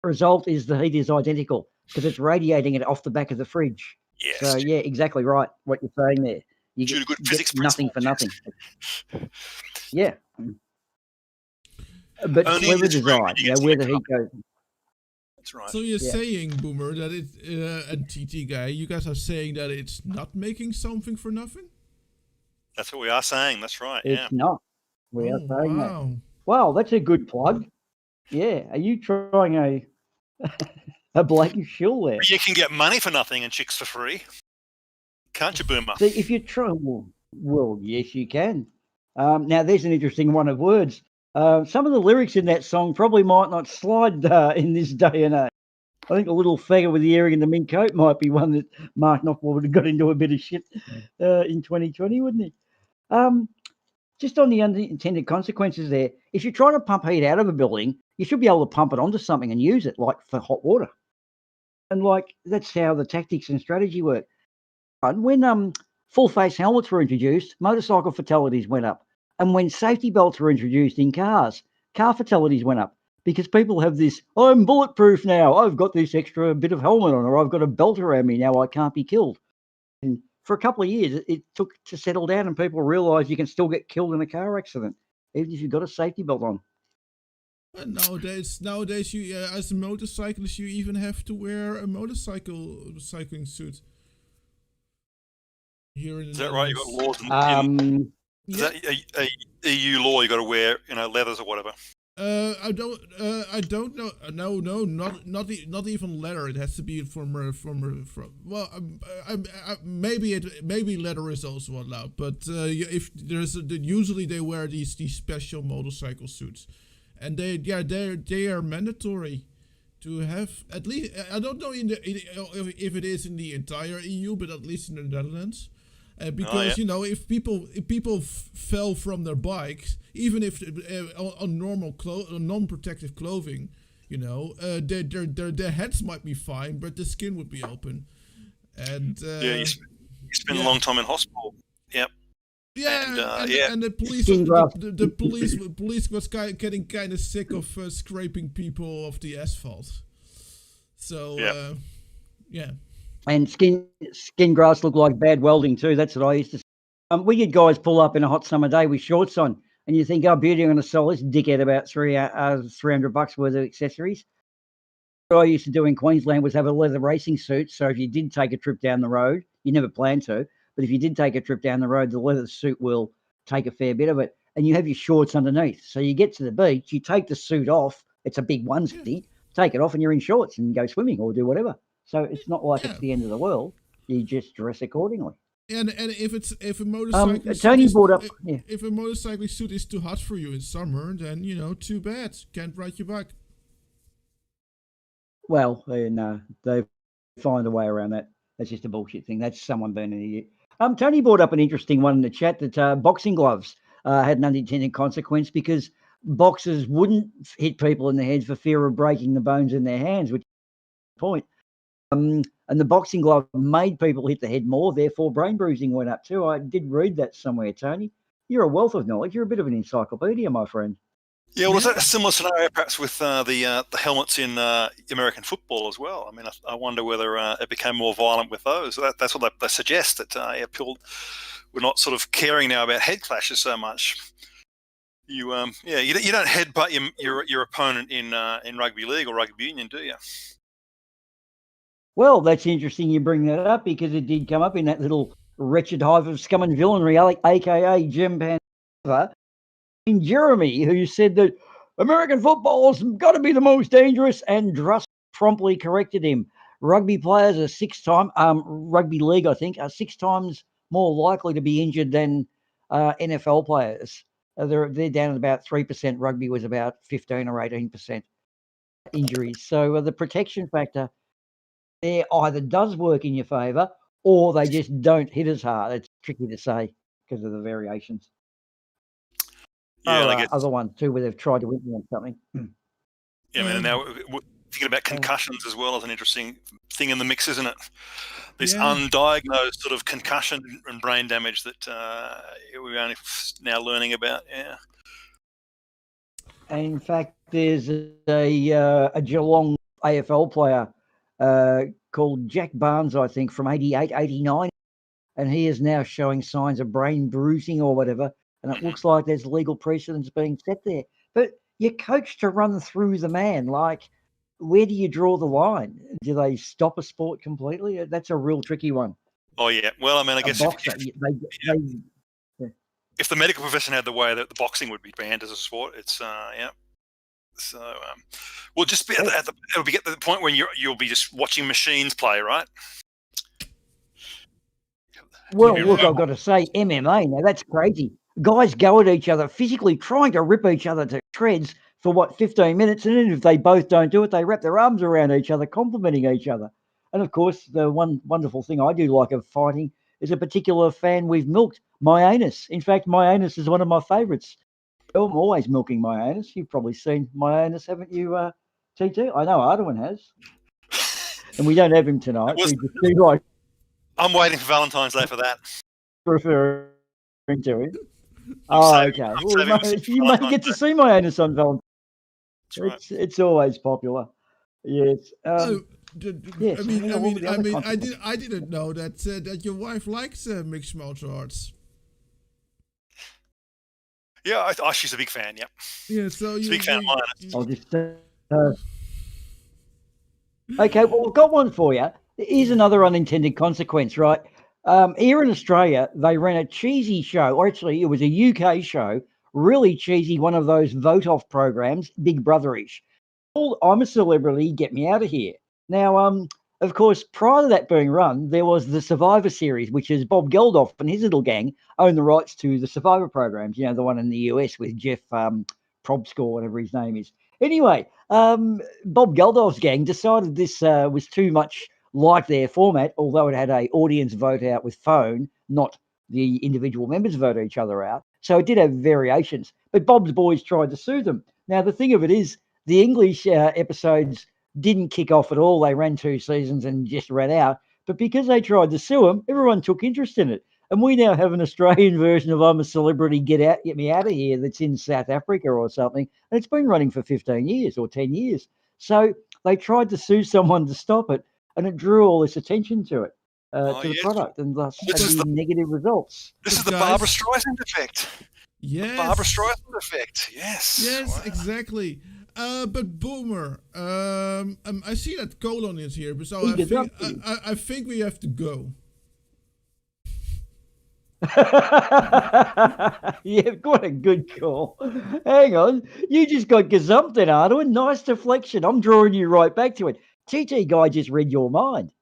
result is the heat is identical because it's radiating it off the back of the fridge. Yes. So yeah, exactly right. What you're saying there. You Due to good get physics nothing for principles, nothing. Yeah. But Only clever in this room design, can you get where the something heat goes. That's right. So you're saying, Boomer, that and TT guy, you guys are saying that it's not making something for nothing? That's what we are saying. That's right. It's not. We are saying wow. that. Wow, that's a good plug. Yeah. Are you trying a black shill there? You can get money for nothing and chicks for free. Can't you, Boomer? See, if you're trying, well, yes, you can. Now, there's an interesting one of words. Some of the lyrics in that song probably might not slide in this day and age. I think a little faggot with the earring and the mink coat might be one that Mark Knopfler would have got into a bit of shit in 2020, wouldn't he? Just on the unintended consequences there, if you're trying to pump heat out of a building, you should be able to pump it onto something and use it, like for hot water. And that's how the tactics and strategy work. When full-face helmets were introduced, motorcycle fatalities went up. And when safety belts were introduced in cars, car fatalities went up. Because people have this, I'm bulletproof now, I've got this extra bit of helmet on, or I've got a belt around me now, I can't be killed. And for a couple of years, it took to settle down and people realised you can still get killed in a car accident, even if you've got a safety belt on. And nowadays, you as a motorcyclist, you even have to wear a cycling suit. Here in Is that right? You've got laws is that a EU law? You got to wear, leathers or whatever. I don't know. No, not even leather. It has to be from. Well, maybe leather is also allowed, but if usually they wear these special motorcycle suits, and they are mandatory to have at least. I don't know if it is in the entire EU, but at least in the Netherlands. Because if people fell from their bikes, even if on normal non-protective clothing, their heads might be fine, but the skin would be open. And you spend a long time in hospital. Yep. Yeah, and, and the police, Skin graft. the police was getting kind of sick of scraping people off the asphalt. So yeah. And skin grass look like bad welding too. That's what I used to say. We get guys pull up in a hot summer day with shorts on, and you think, oh, beauty, I'm going to sell this dickhead about $300 worth of accessories. What I used to do in Queensland was have a leather racing suit. So if you did take a trip down the road, you never planned to, but if you did take a trip down the road, the leather suit will take a fair bit of it, and you have your shorts underneath. So you get to the beach, you take the suit off. It's a big onesie. Take it off, and you're in shorts and go swimming or do whatever. So it's not like it's the end of the world. You just dress accordingly. And if a motorcycle Tony brought up if a motorcycle suit is too hot for you in summer, then too bad. Can't ride your bike. Well, no, they find a way around that. That's just a bullshit thing. That's someone being an idiot. Tony brought up an interesting one in the chat that boxing gloves had an unintended consequence because boxers wouldn't hit people in the head for fear of breaking the bones in their hands, which is the point. And the boxing glove made people hit the head more, therefore brain bruising went up too. I did read that somewhere, Tony. You're a wealth of knowledge. You're a bit of an encyclopedia, my friend. Yeah, well, is that a similar scenario perhaps with the helmets in American football as well? I mean, I wonder whether it became more violent with those. That's what they suggest, that people we're not sort of caring now about head clashes so much. You don't headbutt your opponent in rugby league or rugby union, do you? Well, that's interesting you bring that up because it did come up in that little wretched hive of scum and villainy, aka Jim Panther, in Jeremy, who said that American football's got to be the most dangerous, and Druss promptly corrected him. Rugby players are rugby league, I think, are 6 times more likely to be injured than NFL players. They're down at about 3%. Rugby was about 15 or 18% injuries. So the protection factor there either does work in your favour or they just don't hit as hard. It's tricky to say because of the variations. Yeah, I guess Other one too where they've tried to implement something. Yeah, man. Now thinking about concussions as well as an interesting thing in the mix, isn't it? This undiagnosed sort of concussion and brain damage that we're only now learning about. Yeah. And in fact, there's a Geelong AFL player called Jack Barnes, I think, from 88, 89, and he is now showing signs of brain bruising or whatever, and it looks like there's legal precedents being set there. But you're coached to run through the man. Like, where do you draw the line? Do they stop a sport completely? That's a real tricky one. Oh, yeah. Well, I mean, I guess if the medical profession had the way that the boxing would be banned as a sport, it's yeah. So we'll just be it'll be at the point when you'll be just watching machines play, right? Well, look, I've got to say, MMA, now that's crazy. Guys go at each other, physically trying to rip each other to shreds for 15 minutes, and then if they both don't do it, they wrap their arms around each other, complimenting each other. And of course, the one wonderful thing I do like of fighting is a particular fan we've milked, my anus. In fact, my anus is one of my favourites. I'm always milking my anus. You've probably seen my anus, haven't you, TT? I know Arduin has. And we don't have him tonight. I'm waiting for Valentine's Day for that. Referring to him. Okay. Well, you may get to see my anus on Valentine's. Right. It's always popular. Yes. Yes. I didn't know that your wife likes mixed martial arts. Yeah, she's a big fan. Yep. Yeah, so she's a big fan of mine. I'll just. Okay, well, we've got one for you. Here's another unintended consequence, right? Here in Australia, they ran a cheesy show, or actually, it was a UK show, really cheesy, one of those vote-off programs, Big Brother-ish. I'm a celebrity, get me out of here. Now, of course, prior to that being run, there was the Survivor Series, which is Bob Geldof and his little gang own the rights to the Survivor programs, the one in the US with Jeff Probscore, whatever his name is. Anyway, Bob Geldof's gang decided this was too much like their format, although it had a audience vote out with phone, not the individual members vote each other out. So it did have variations. But Bob's boys tried to sue them. Now, the thing of it is, the English episodes didn't kick off at all. They ran 2 seasons and just ran out. But because they tried to sue them, everyone took interest in it. And we now have an Australian version of I'm a Celebrity, Get Me Out of Here that's in South Africa or something. And it's been running for 15 years or 10 years. So they tried to sue someone to stop it, and it drew all this attention to it, to the product, and thus had the negative results. This is the Barbara Streisand effect. Yes. The Barbara Streisand effect. Yes. Yes, exactly. But Boomer, I see that colon is here, so I think we have to go. Yeah, what a good call. Hang on. You just got gazumped then, Arduin. Nice deflection. I'm drawing you right back to it. TT Guy just read your mind,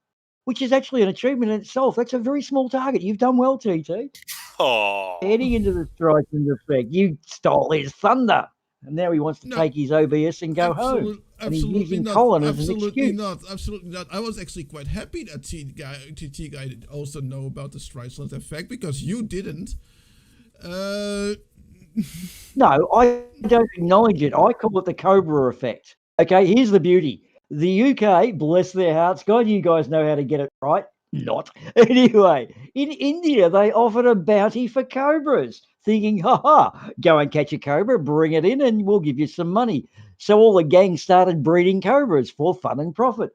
which is actually an achievement in itself. That's a very small target. You've done well, TT. Oh. Heading into the Streisand effect, you stole his thunder. And now he wants to take his OBS and go home. And he's using Colin as an excuse. Absolutely not. I was actually quite happy that TT Guy did also know about the Streisand effect, because you didn't. No, I don't acknowledge it. I call it the Cobra effect. Okay, here's the beauty. The UK, bless their hearts, God, you guys know how to get it right. Not. Anyway, in India, they offered a bounty for cobras, thinking, go and catch a cobra, bring it in, and we'll give you some money. So all the gang started breeding cobras for fun and profit.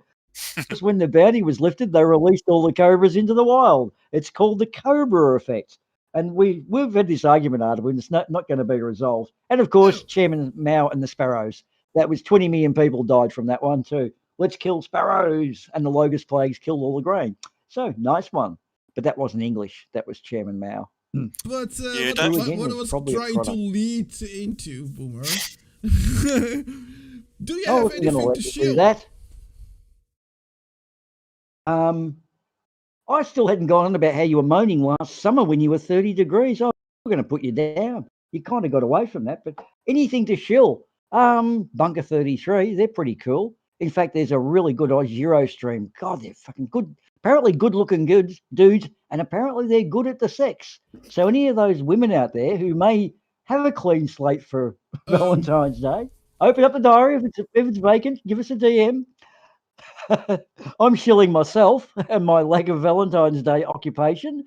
Just when the bounty was lifted, they released all the cobras into the wild. It's called the Cobra effect. And we've had this argument, Arduin, it's not going to be resolved. And of course, Chairman Mao and the sparrows. That was 20 million people died from that one too. Let's kill sparrows. And the locust plagues killed all the grain. So, nice one. But that wasn't English. That was Chairman Mao. But what I was trying to lead into, Boomer, do you have anything to shill? That? I still hadn't gone on about how you were moaning last summer when you were 30 degrees. I'm going to put you down. You kind of got away from that. But anything to shill? Bunker 33, they're pretty cool. In fact, there's a really good Zero stream. God, they're fucking good. Apparently good-looking dudes, and apparently they're good at the sex. So any of those women out there who may have a clean slate for Valentine's Day, open up the diary. If it's vacant, give us a DM. I'm shilling myself and my lack of Valentine's Day occupation.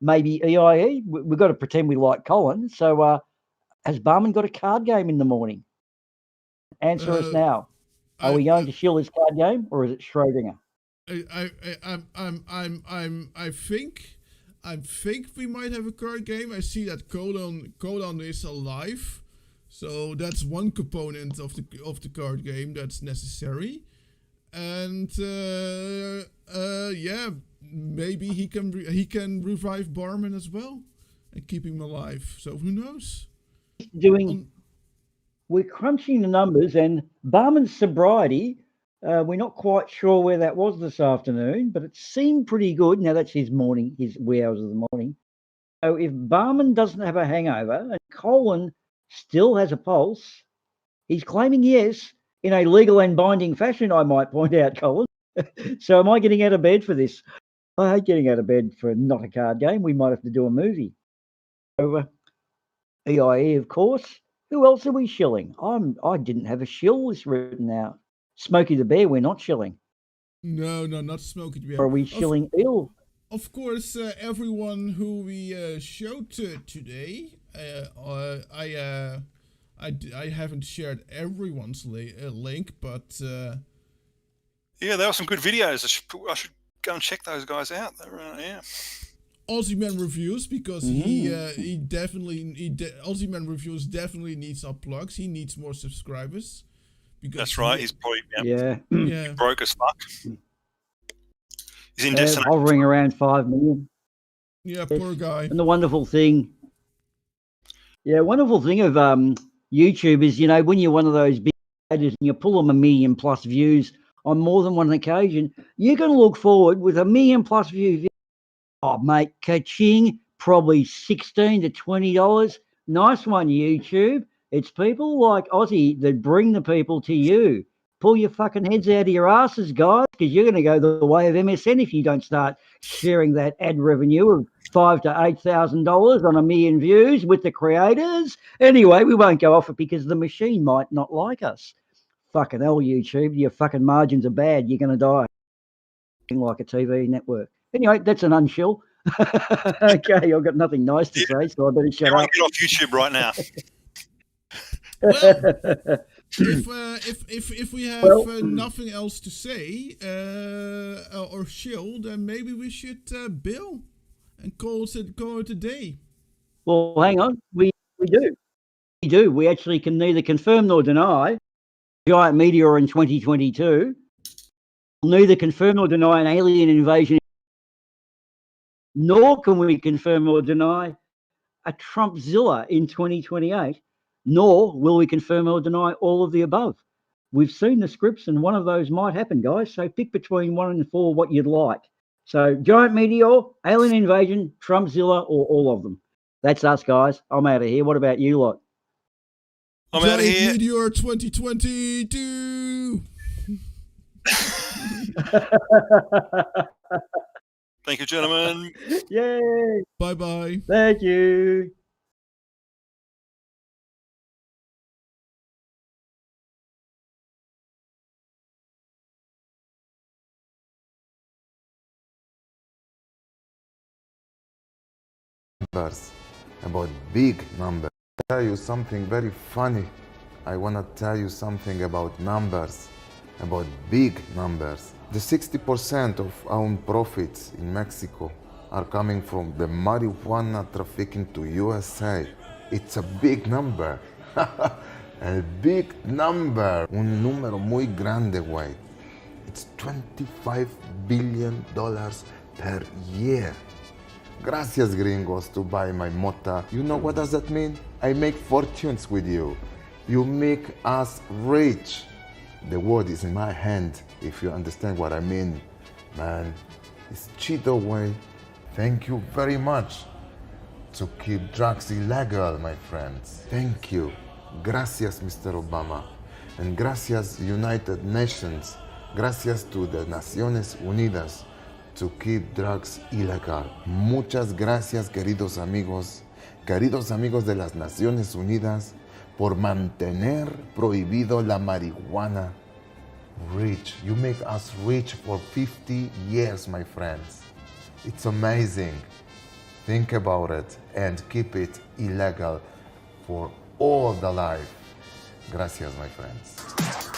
Maybe EIE. We've got to pretend we like Colin. So has Barman got a card game in the morning? Answer us now. Are we going to shill his card game, or is it Schrodinger? I think we might have a card game. I see that Colon is alive, so that's one component of the card game that's necessary. And yeah, maybe he can revive Barman as well and keep him alive. So who knows? We're crunching the numbers, and Barman's sobriety. We're not quite sure where that was this afternoon, but it seemed pretty good. Now that's his wee hours of the morning. So if Barman doesn't have a hangover and Colin still has a pulse, he's claiming yes in a legal and binding fashion, I might point out, Colin. So am I getting out of bed for this? I hate getting out of bed for not a card game. We might have to do a movie. So EIE, of course. Who else are we shilling? I didn't have a shill list written out. Smokey the Bear, we're not shilling. No, not Smokey the Bear. Or are we shilling Eel? Of course, everyone who we showed today, I haven't shared everyone's link, but... yeah, there were some good videos. I should go and check those guys out. Yeah. Aussie Man Reviews, because Aussie Man Reviews definitely needs our plugs. He needs more subscribers. That's right. He's probably yeah. broke as fuck. He's in Destiny. Hovering around 5 million. Yeah, poor guy. And the wonderful thing of YouTube is, when you're one of those big creators and you pull them 1 million plus views on more than one occasion, you can look forward with 1 million plus views. Oh, mate, ka-ching, probably $16 to $20. Nice one, YouTube. It's people like Aussie that bring the people to you. Pull your fucking heads out of your asses, guys, because you're going to go the way of MSN if you don't start sharing that ad revenue of $5,000 to $8,000 on 1 million views with the creators. Anyway, we won't go off it because the machine might not like us. Fucking hell, YouTube, your fucking margins are bad. You're going to die like a TV network. Anyway, that's an unshill. Okay, I've got nothing nice to say, so I better shut Everyone up. get off YouTube right now. If we have nothing else to say or chill, then maybe we should bill and call it a day. Well, hang on, we do. We do. We actually can neither confirm nor deny giant meteor in 2022. Neither confirm nor deny an alien invasion, nor can we confirm or deny a Trumpzilla in 2028, nor will we confirm or deny all of the above. We've seen the scripts, and one of those might happen, guys. So pick between 1 and 4 what you'd like. So giant meteor, alien invasion, Trumpzilla, or all of them. That's us, guys. I'm out of here. What about you lot? I'm out of here. Meteor 2022. Thank you, gentlemen. Yay. Bye-bye. Thank you. Numbers, about big numbers. I'll tell you something very funny. I want to tell you something about numbers, about big numbers. The 60% of our profits in Mexico are coming from the marijuana trafficking to USA. It's a big number. A big number. Un número muy grande, güey. It's $25 billion per year. Gracias, gringos, to buy my mota. You know what does that mean? I make fortunes with you. You make us rich. The word is in my hand, if you understand what I mean. Man, it's Cheeto way. Thank you very much to keep drugs illegal, my friends. Thank you. Gracias, Mr. Obama. And gracias, United Nations. Gracias to the Naciones Unidas to keep drugs illegal. Muchas gracias, queridos amigos de las Naciones Unidas, por mantener prohibido la marihuana. Rich, you make us rich for 50 years, my friends. It's amazing. Think about it and keep it illegal for all the life. Gracias, my friends.